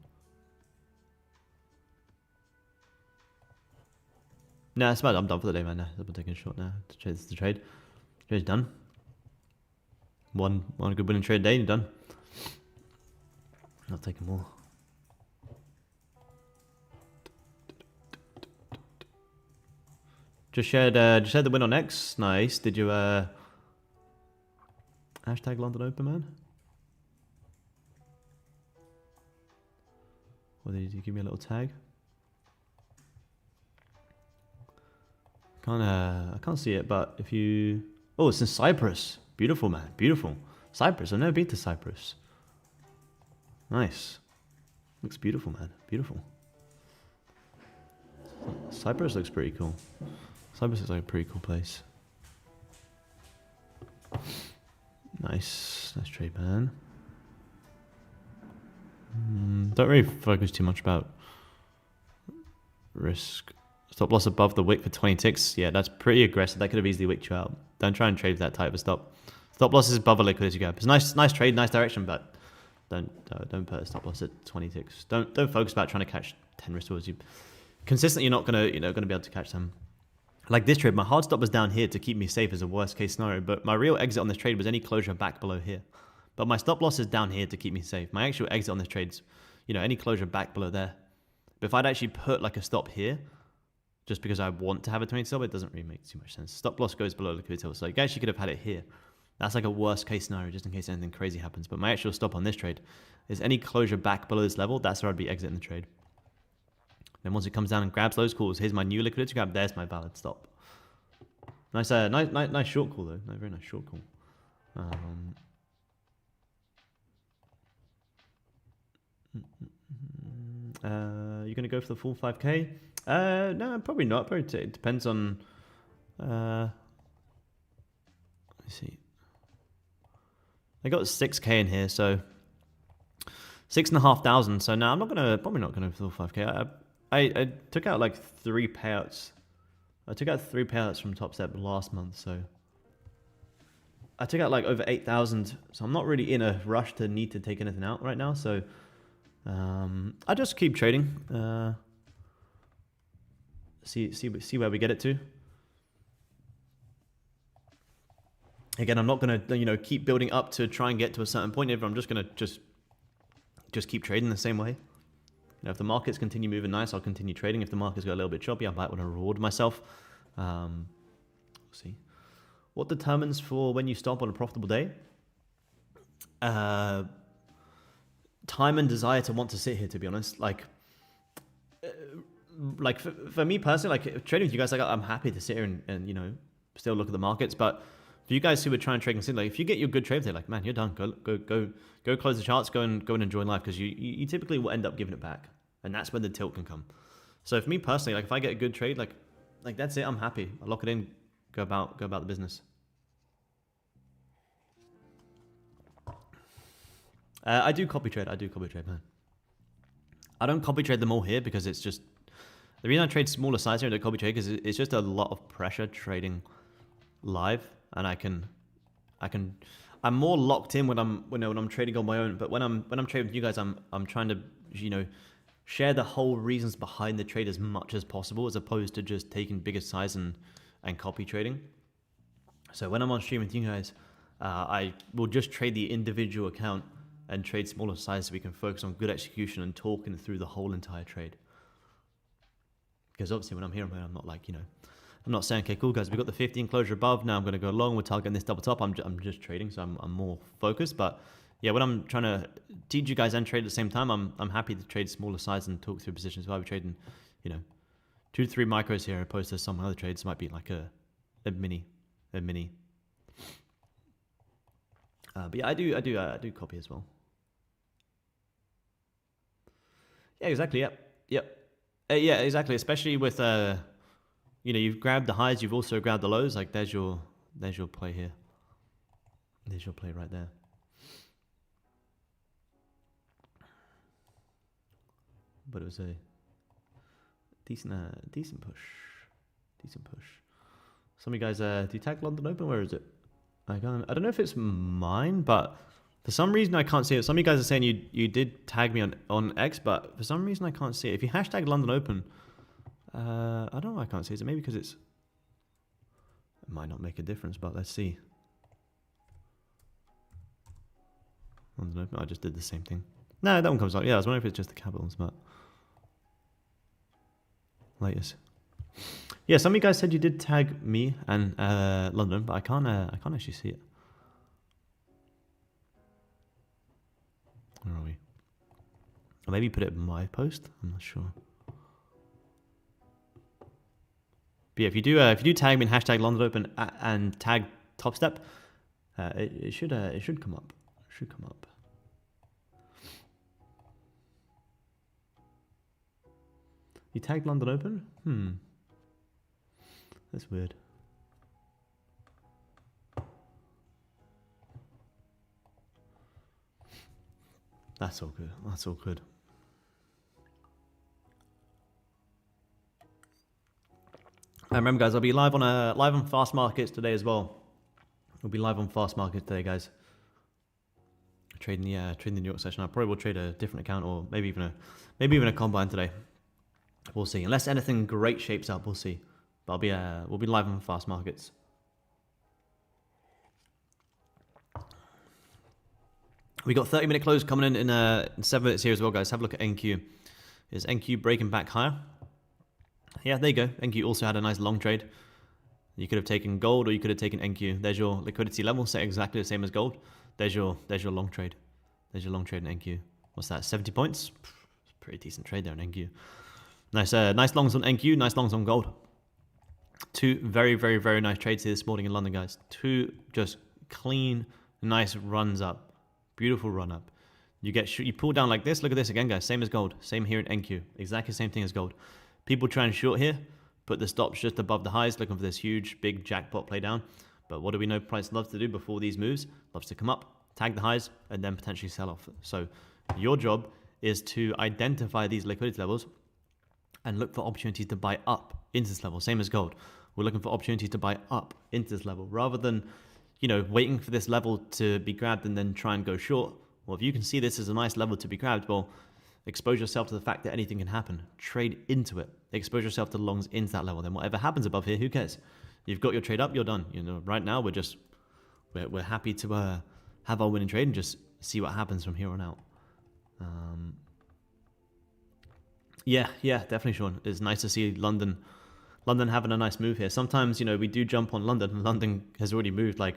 No, it's about. I'm done for the day, man. Nah, I'm taking a short now. It's the trade. Trade's done. One good winning trade a day, and you're done. Not taking more. Just shared the win on X. Nice. Did you hashtag London Open, man? Or did you give me a little tag? I can't see it, but if you... Oh, it's in Cyprus. Beautiful, man. Beautiful. Cyprus. I've never been to Cyprus. Nice. Looks beautiful, man. Beautiful. Cyprus looks pretty cool. Cyprus is like a pretty cool place. Nice. Nice trade, man. Don't really focus too much about risk. Stop loss above the wick for 20 ticks. Yeah, that's pretty aggressive. That could have easily wicked you out. Don't try and trade with that type of stop. Stop loss is above a liquidity gap. It's nice trade, nice direction, but don't put a stop loss at 20 ticks. Don't focus about trying to catch 10 risk towards you. Consistently, you're not gonna be able to catch them. Like this trade, my hard stop was down here to keep me safe as a worst case scenario, but my real exit on this trade was any closure back below here. But my stop loss is down here to keep me safe. My actual exit on this trade's, any closure back below there. But if I'd actually put like a stop here, just because I want to have a 20 stop, it doesn't really make too much sense. Stop loss goes below liquidity level. So you actually could have had it here. That's like a worst case scenario, just in case anything crazy happens. But my actual stop on this trade is any closure back below this level. That's where I'd be exiting the trade. Then once it comes down and grabs those calls, here's my new liquidity grab. There's my valid stop. Nice short call though. Very nice short call. You're gonna go for the full 5K? No, probably not. Probably it depends on. Let me see. I got 6K in here, so 6,500. So no, I'm probably not gonna for the full 5K. I took out like 3 payouts. I took out 3 payouts from Topstep last month, so I took out like over 8,000. So I'm not really in a rush to need to take anything out right now. So I just keep trading. See where we get it to. Again, I'm not gonna keep building up to try and get to a certain point. I'm just gonna just keep trading the same way. If the markets continue moving nice, I'll continue trading. If the markets go a little bit choppy, I might want to reward myself. We'll see. What determines for when you stop on a profitable day? Time and desire to want to sit here, to be honest. Like for me personally, like trading with you guys, like I'm happy to sit here and still look at the markets. But for you guys who are trying to trade consistently, like if you get your good trades, they're like, man, you're done. Go close the charts. Go and enjoy life, because you typically will end up giving it back, and that's when the tilt can come. So for me personally, like if I get a good trade, like that's it. I'm happy. I lock it in. Go about the business. I do copy trade, man. I don't copy trade them all here because it's just the reason I trade smaller size here and don't copy trade, because it's just a lot of pressure trading live, and I'm more locked in when I'm trading on my own. But when I'm trading with you guys, I'm trying to share the whole reasons behind the trade as much as possible, as opposed to just taking bigger size and copy trading. So when I'm on stream with you guys, I will just trade the individual account and trade smaller size, so we can focus on good execution and talking through the whole entire trade. Because obviously when I'm here, I'm not like, I'm not saying, okay, cool guys, we got the 15 closure above, now I'm going to go long, we're targeting this double top. I'm just trading, so I'm more focused. But yeah, when I'm trying to teach you guys and trade at the same time, I'm happy to trade smaller size and talk through positions. So I'll be trading, 2 to 3 micros here, opposed to some other trades might be like a mini. But yeah, I do copy as well. Yeah, exactly. Yep. Yeah, exactly. Especially with you've grabbed the highs, you've also grabbed the lows. Like there's your play here. There's your play right there. But it was a decent push. Some of you guys, do you tag London Open? Where is it? I don't know if it's mine, but for some reason I can't see it. Some of you guys are saying you did tag me on X, but for some reason I can't see it. If you hashtag London Open, I don't know why I can't see it. Is it maybe because it might not make a difference, but let's see. London Open, I just did the same thing. No, that one comes up. Yeah, I was wondering if it's just the capitals, but latest. Yeah, some of you guys said you did tag me and London, but I can't actually see it. Where are we? Or maybe put it in my post. I'm not sure. But yeah, if you do tag me in hashtag London Open and tag Topstep, it should come up. It should come up. You tagged London Open? That's weird. That's all good. That's all good. And remember, guys, I'll be live on Fast Markets today as well. We'll be live on Fast Markets today, guys. Trading the New York session. I probably will trade a different account, or maybe even a combine today. We'll see. Unless anything great shapes up, we'll see. But we'll be live on Fast Markets. We got 30-minute close coming in 7 minutes here as well, guys. Have a look at NQ. Is NQ breaking back higher? Yeah, there you go. NQ also had a nice long trade. You could have taken gold, or you could have taken NQ. There's your liquidity level, set exactly the same as gold. There's your long trade. There's your long trade in NQ. What's that? 70 points. Pretty decent trade there in NQ. Nice longs on NQ. Nice longs on gold. 2 very, very, very nice trades here this morning in London, guys. 2 just clean, nice runs up. Beautiful run up. You pull down like this. Look at this again, guys. Same as gold. Same here in NQ. Exactly same thing as gold. People try and short here. Put the stops just above the highs, looking for this huge, big jackpot play down. But what do we know price loves to do before these moves? Loves to come up, tag the highs, and then potentially sell off. So your job is to identify these liquidity levels and look for opportunities to buy up into this level. Same as gold. We're looking for opportunities to buy up into this level rather than, waiting for this level to be grabbed and then try and go short. Well, if you can see this as a nice level to be grabbed, well, expose yourself to the fact that anything can happen. Trade into it. Expose yourself to longs into that level. Then whatever happens above here, who cares? You've got your trade up, you're done. Right now we're happy to have our winning trade and just see what happens from here on out. Yeah, definitely, Sean. It's nice to see London having a nice move here. Sometimes, we do jump on London. London has already moved like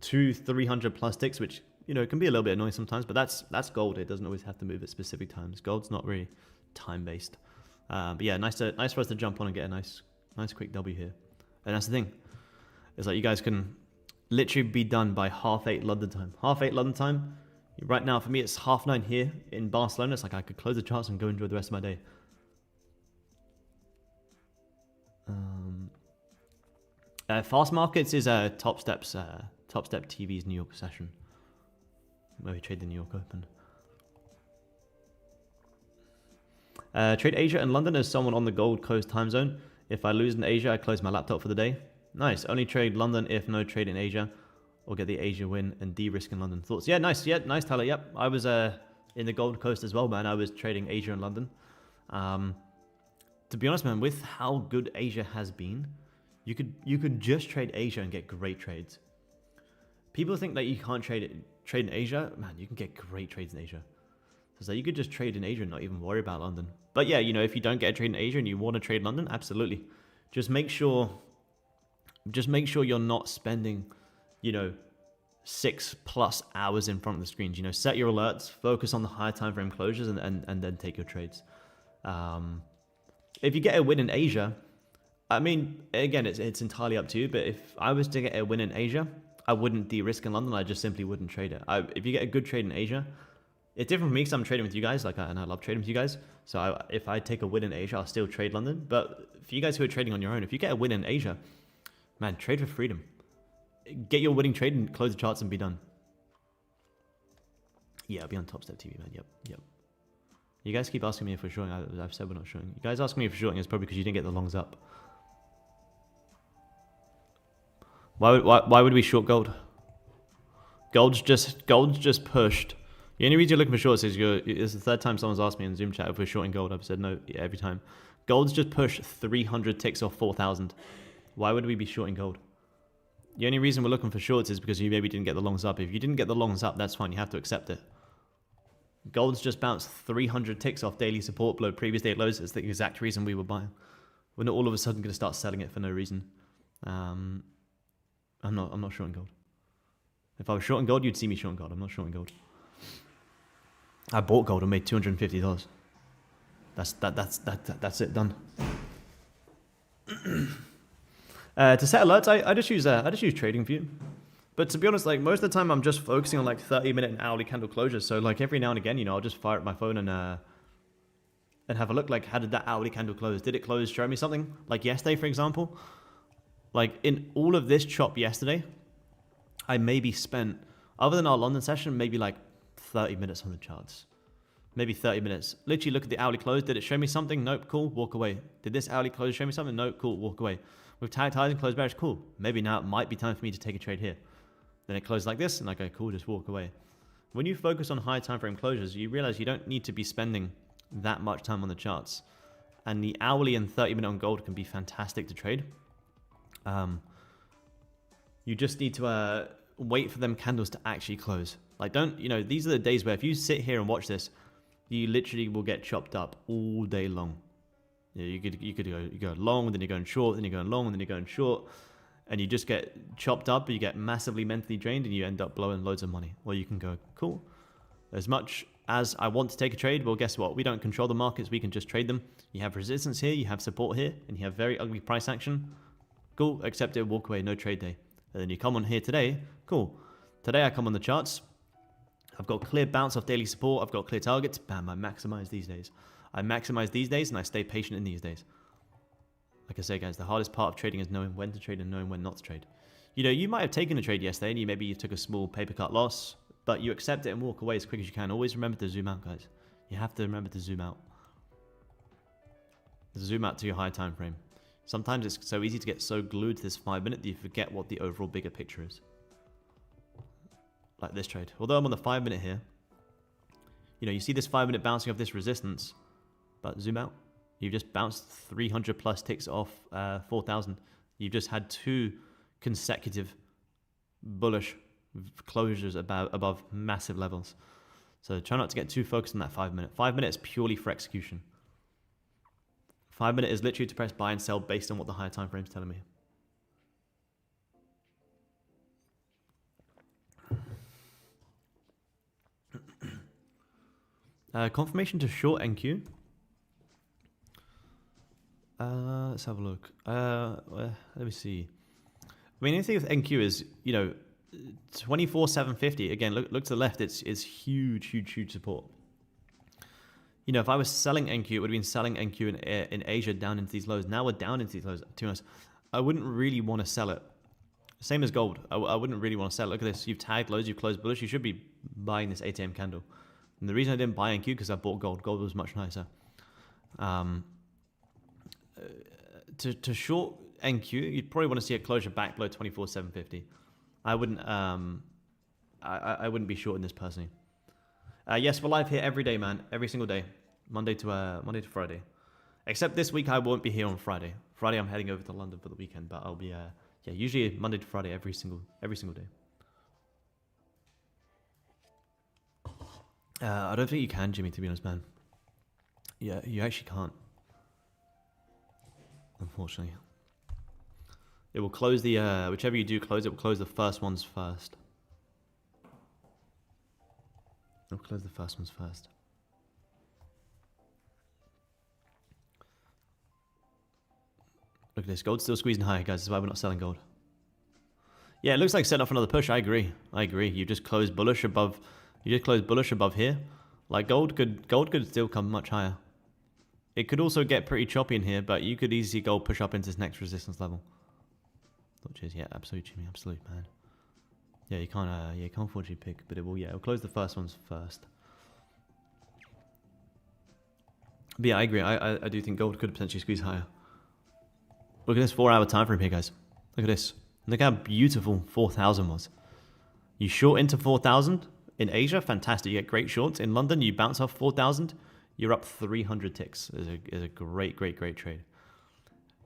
200-300 plus ticks, which, it can be a little bit annoying sometimes, but that's gold. It doesn't always have to move at specific times. Gold's not really time-based. But yeah, nice for us to jump on and get a nice quick W here. And that's the thing. It's like you guys can literally be done by 8:30 London time. 8:30 London time. Right now, for me, it's 9:30 here in Barcelona. It's like I could close the charts and go enjoy the rest of my day. Fast Markets is TopstepTV's New York session, where we trade the New York Open. Trade Asia and London as someone on the Gold Coast time zone. If I lose in Asia, I close my laptop for the day. Nice. Only trade London if no trade in Asia, or get the Asia win and de-risk in London. Thoughts? Yeah, nice. Yeah, nice, Tyler. Yep. I was in the Gold Coast as well, man. I was trading Asia and London. To be honest, man, with how good Asia has been, you could just trade Asia and get great trades. People think that you can't trade in Asia. Man, you can get great trades in Asia. So you could just trade in Asia and not even worry about London. But yeah, if you don't get a trade in Asia and you want to trade London, absolutely. Just make sure you're not spending, 6+ hours in front of the screens. Set your alerts, focus on the higher time frame closures, and then take your trades. If you get a win in Asia, I mean, again, it's entirely up to you. But if I was to get a win in Asia, I wouldn't de-risk in London. I just simply wouldn't trade it. If you get a good trade in Asia, it's different for me because I'm trading with you guys, and I love trading with you guys. So if I take a win in Asia, I'll still trade London. But for you guys who are trading on your own, if you get a win in Asia, man, trade for freedom. Get your winning trade and close the charts and be done. Yeah, I'll be on TopstepTV, man. Yep. You guys keep asking me if we're shorting. I've said we're not shorting. You guys asking me if we're shorting is probably because you didn't get the longs up. Why would we short gold? Gold's just pushed. The only reason you're looking for shorts is it's the third time someone's asked me in Zoom chat if we're shorting gold. I've said no every time. Gold's just pushed 300 ticks off 4,000. Why would we be shorting gold? The only reason we're looking for shorts is because you maybe didn't get the longs up. If you didn't get the longs up, that's fine. You have to accept it. Gold's just bounced 300 ticks off daily support below previous day lows. It's the exact reason we were buying. We're not all of a sudden going to start selling it for no reason. I'm not shorting gold. If I was shorting gold, you'd see me shorting gold. I'm not shorting gold. I bought gold and made $250. That's it, done. To set alerts, I just use TradingView. But to be honest, like most of the time, I'm just focusing on like 30-minute and hourly candle closures. So like every now and again, I'll just fire up my phone and have a look. Like, how did that hourly candle close? Did it close? Show me something. Like yesterday, for example. Like in all of this chop yesterday, I maybe spent, other than our London session, maybe like 30 minutes on the charts. Maybe 30 minutes. Literally look at the hourly close. Did it show me something? Nope. Cool. Walk away. Did this hourly close show me something? Nope. Cool. Walk away. With tagged highs and closed bearish, cool. Maybe now it might be time for me to take a trade here. Then it closed like this, and I go, cool, just walk away. When you focus on high time frame closures, you realize you don't need to be spending that much time on the charts. And the hourly and 30-minute on gold can be fantastic to trade. You just need to wait for them candles to actually close. Like, these are the days where if you sit here and watch this, you literally will get chopped up all day long. You could go long, then you're going short, then you're going long, and then you're going short, and you just get chopped up, you get massively mentally drained, and you end up blowing loads of money. Or you can go, cool. As much as I want to take a trade, well, guess what? We don't control the markets. We can just trade them. You have resistance here, you have support here, and you have very ugly price action. Cool, accept it, walk away, no trade day. And then you come on here today, cool. Today I come on the charts. I've got clear bounce off daily support. I've got clear targets. Bam, I maximize these days. I maximize these days and I stay patient in these days. Like I say, guys, the hardest part of trading is knowing when to trade and knowing when not to trade. You might have taken a trade yesterday and maybe you took a small paper cut loss, but you accept it and walk away as quick as you can. Always remember to zoom out, guys. You have to remember to zoom out. Zoom out to your high time frame. Sometimes it's so easy to get so glued to this 5 minute that you forget what the overall bigger picture is. Like this trade. Although I'm on the 5 minute here, you know, you see this 5 minute bouncing off this resistance, but zoom out. You've just bounced 300 plus ticks off 4,000. You've just had 2 consecutive bullish closures above massive levels. So try not to get too focused on that 5 minute. 5 minutes purely for execution. 5 minute is literally to press buy and sell based on what the higher time frame is telling me. Confirmation to short NQ. Let's have a look. Let me see. I mean, anything with NQ is, you know, 24,750. Again, look to the left. It's huge support. You know, if I was selling NQ, it would have been selling NQ in Asia down into these lows. Now we're down into these lows. To be honest, I wouldn't really want to sell it. Same as gold. I wouldn't really want to sell it. Look at this. You've tagged lows. You've closed bullish. You should be buying this 8 a.m. candle. And the reason I didn't buy NQ because I bought gold. Gold was much nicer. To short NQ, you'd probably want to see a closure back below 24,750. I wouldn't. I wouldn't be shorting this personally. Yes, we're live here every day, man. Every single day, Monday to Friday. Except this week, I won't be here on Friday. Friday, I'm heading over to London for the weekend, but I'll be yeah, usually Monday to Friday every single day. I don't think you can, Jimmy, to be honest, man. Yeah, you actually can't. Unfortunately. It will close the, whichever you do close, it will close the first ones first. It will close the first ones first. Look at this, gold's still squeezing higher, guys. That's why we're not selling gold. Yeah, it looks like setting off another push. I agree. You just closed bullish above. You just closed bullish above here. Like gold could still come much higher. It could also get pretty choppy in here, but you could easily see gold push up into this next resistance level. Which is, yeah, absolutely, Jimmy, absolute, man. Yeah, you can't unfortunately pick, but it will, yeah, it'll close the first ones first. But yeah, I agree. I do think gold could potentially squeeze higher. Look at this 4-hour time frame here, guys. Look at this. Look how beautiful 4,000 was. You short into 4,000 in Asia, fantastic. You get great shorts. In London, you bounce off 4,000. You're up 300 ticks. Is a great trade.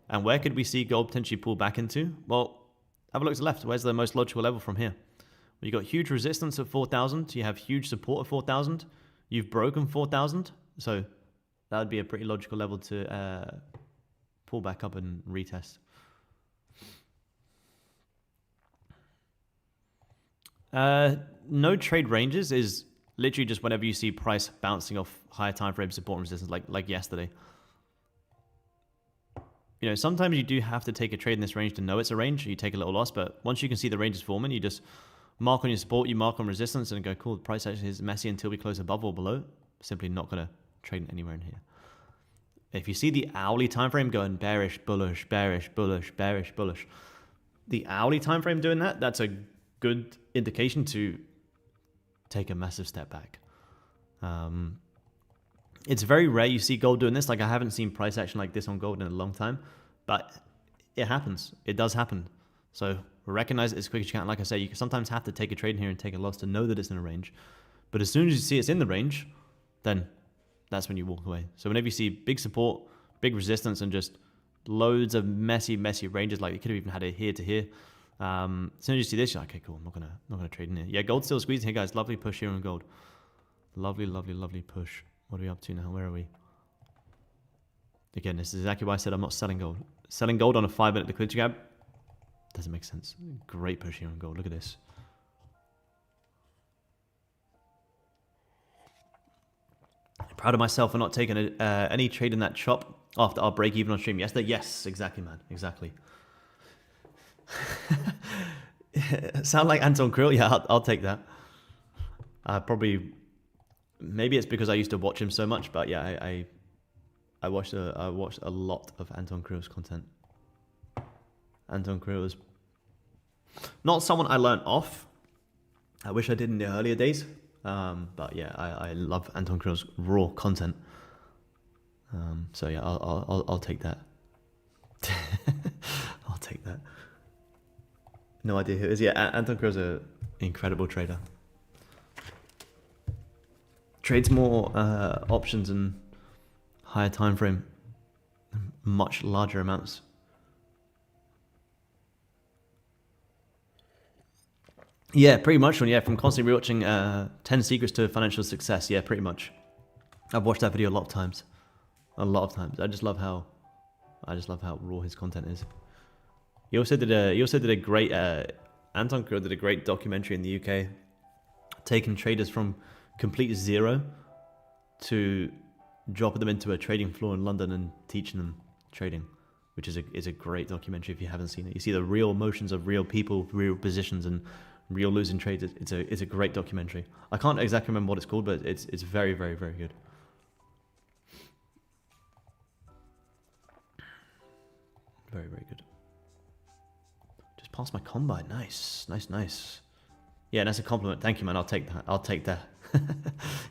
And where could we see gold potentially pull back into? Well, have a look to the left. Where's the most logical level from here? Well, you got huge resistance at 4,000. You have huge support at 4,000. You've broken 4,000. So that would be a pretty logical level to pull back up and retest. No trade ranges is literally just whenever you see price bouncing off higher time frame support and resistance, like yesterday. You know, sometimes you do have to take a trade in this range to know it's a range. You take a little loss, but once you can see the range is forming, you just mark on your support, you mark on resistance, and go, cool, the price actually is messy until we close above or below. Simply not going to trade anywhere in here. If you see the hourly time frame going bearish, bullish, bearish, bullish, bearish, bullish, the hourly time frame doing that, that's a good indication to take a massive step back. It's very rare you see gold doing this. Like, I haven't seen price action like this on gold in a long time, but it happens. It does happen. So recognize it as quick as you can. Like I say, you sometimes have to take a trade in here and take a loss to know that it's in a range. But as soon as you see it's in the range, then that's when you walk away. So whenever you see big support, big resistance, and just loads of messy ranges, like you could have even had it here to here. As soon as you see this, you're like, okay, cool, I'm not gonna trade in here. Yeah, gold's still squeezing here, guys. Lovely push here on gold. Lovely push. What are we up to now? Where are we? Again, this is exactly why I said I'm not selling gold. Selling gold on a 5-minute liquidity gap doesn't make sense. Great push here on gold. Look at this. Proud of myself for not taking any trade in that chop after our break even on stream yesterday. Yes, exactly, man. Exactly. Sound like Anton Krill? Yeah, I'll take that. Probably, maybe it's because I used to watch him so much, but yeah, I watched a lot of Anton Krill's content. Anton Krill is not someone I learned off. I wish I did in the earlier days. But yeah, I love Anton Krill's raw content. So yeah, I'll take that. I'll take that. No idea who it is. Yeah, Anton Crow's an incredible trader. Trades more options and higher time frame, much larger amounts. Yeah, pretty much. Yeah, from constantly rewatching 10 Secrets to Financial Success. Yeah, pretty much. I've watched that video a lot of times. A lot of times. I just love how raw his content is. He also did a great Anton Crow did a great documentary in the UK, taking traders from complete zero to dropping them into a trading floor in London and teaching them trading, which is a great documentary if you haven't seen it. You see the real emotions of real people, real positions, and real losing trades. It's a great documentary. I can't exactly remember what it's called, but it's very, very, very good. Very, very good. Just passed my combine. Nice, nice, nice. Yeah, that's a compliment. Thank you, man. I'll take that. I'll take that.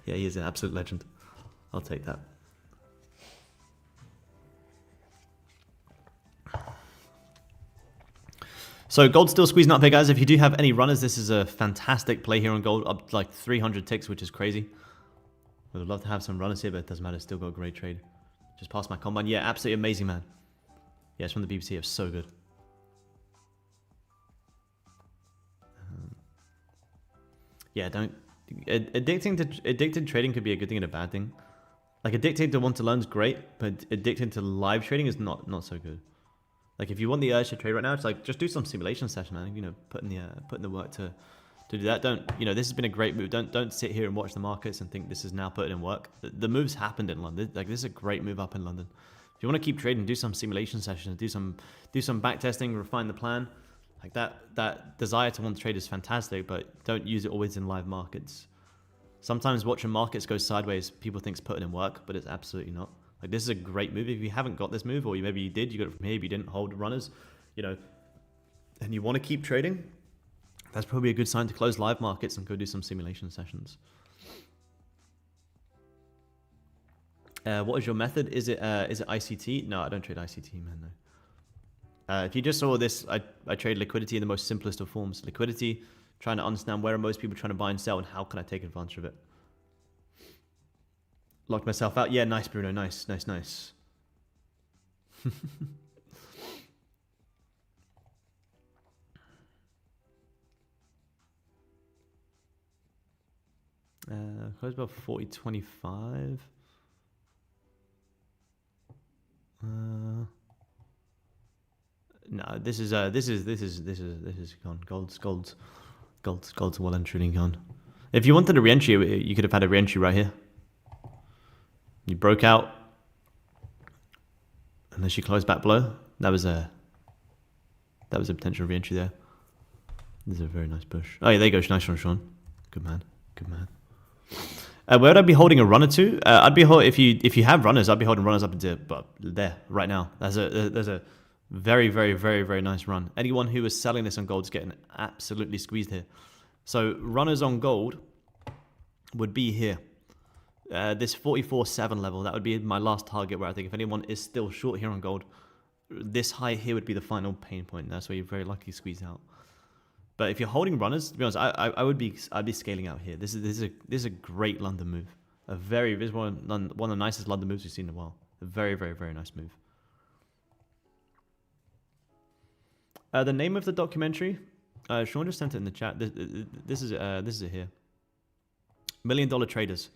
Yeah, he is an absolute legend. I'll take that. So gold's still squeezing up here, guys. If you do have any runners, this is a fantastic play here on gold. Up like 300 ticks, which is crazy. Would love to have some runners here, but it doesn't matter. Still got a great trade. Just passed my combine. Yeah, absolutely amazing, man. Yeah, it's from the BBC. It's so good. Yeah, don't... Addicted trading could be a good thing and a bad thing. Like, addicted to want to learn is great, but addicted to live trading is not so good. Like, if you want the urge to trade right now, it's like, just do some simulation session, man. You know, put in the work to do that. Don't, you know, this has been a great move. Don't sit here and watch the markets and think this is now putting in work. The moves happened in London. Like, this is a great move up in London. If you want to keep trading, do some simulation sessions, do some back testing, refine the plan. Like that desire to want to trade is fantastic, but don't use it always in live markets. Sometimes watching markets go sideways, people think it's putting in work, but it's absolutely not. Like, this is a great move. If you haven't got this move, or maybe you did, you got it from here, but you didn't hold runners, you know, and you want to keep trading, that's probably a good sign to close live markets and go do some simulation sessions. What is your method? Is it ICT? No, I don't trade ICT, man. No. If you just saw this, I trade liquidity in the most simplest of forms. Liquidity, trying to understand where are most people trying to buy and sell and how can I take advantage of it. Locked myself out. Yeah, nice, Bruno. Nice, nice, nice. Close about 40.25. No, this is gone. Gold's well and truly gone. If you wanted a re-entry, you could have had a re-entry right here. You broke out, and then she closed back below. That was a potential re-entry there. This is a very nice push. Oh yeah, there you go. Nice one, Sean. Good man. Good man. Where would I be holding a runner to? I'd be if you have runners, I'd be holding runners up into there right now. There's a very, very, very, very nice run. Anyone who is selling this on gold is getting absolutely squeezed here. So runners on gold would be here. This 44.7 level, that would be my last target, where I think if anyone is still short here on gold, this high here would be the final pain point. That's where you're very lucky to squeeze out. But if you're holding runners, to be honest, I'd be scaling out here. This is a great London move. This is one of the nicest London moves we've seen in a while. A very, very, very nice move. The name of the documentary, Sean just sent it in the chat. This is it here. $1 Million Traders.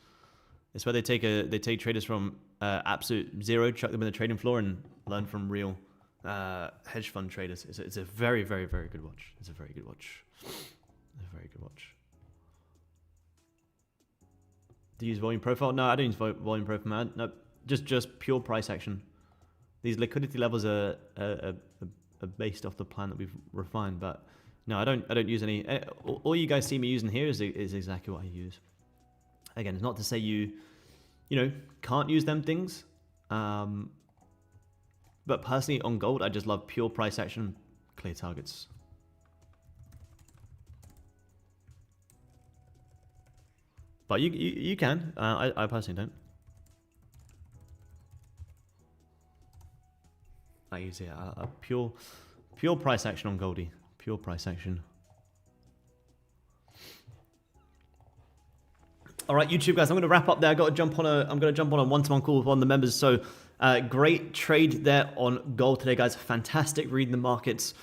It's where they take traders from absolute zero, chuck them in the trading floor, and learn from real hedge fund traders. It's a very, very, very good watch. It's a very good watch. It's a very good watch. Do you use volume profile? No, I don't use volume profile, man. No, just pure price action. These liquidity levels are based off the plan that we've refined, but no, I don't use any. All you guys see me using here is exactly what I use. Again, it's not to say you can't use them things. But personally, on gold, I just love pure price action, clear targets. But you can. I personally don't. can I use here? A pure price action on Goldie. Pure price action. All right, YouTube guys, I'm going to wrap up there. I'm going to jump on a one-to-one call with one of the members. So great trade there on gold today, guys. Fantastic reading the markets,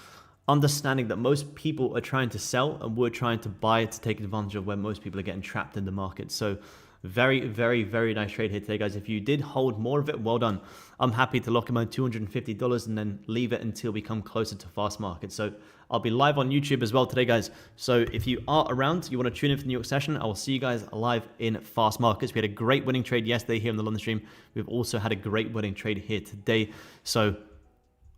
understanding that most people are trying to sell and we're trying to buy to take advantage of where most people are getting trapped in the market. So very, very, very nice trade here today, guys. If you did hold more of it, well done. I'm happy to lock in my $250 and then leave it until we come closer to fast market. So I'll be live on YouTube as well today, guys. So if you are around, you want to tune in for the New York session, I will see you guys live in fast markets. We had a great winning trade yesterday here in the London stream. We've also had a great winning trade here today. So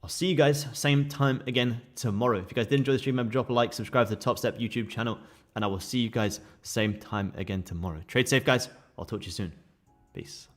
I'll see you guys same time again tomorrow. If you guys did enjoy the stream, remember drop a like, subscribe to the Topstep YouTube channel, and I will see you guys same time again tomorrow. Trade safe, guys. I'll talk to you soon. Peace.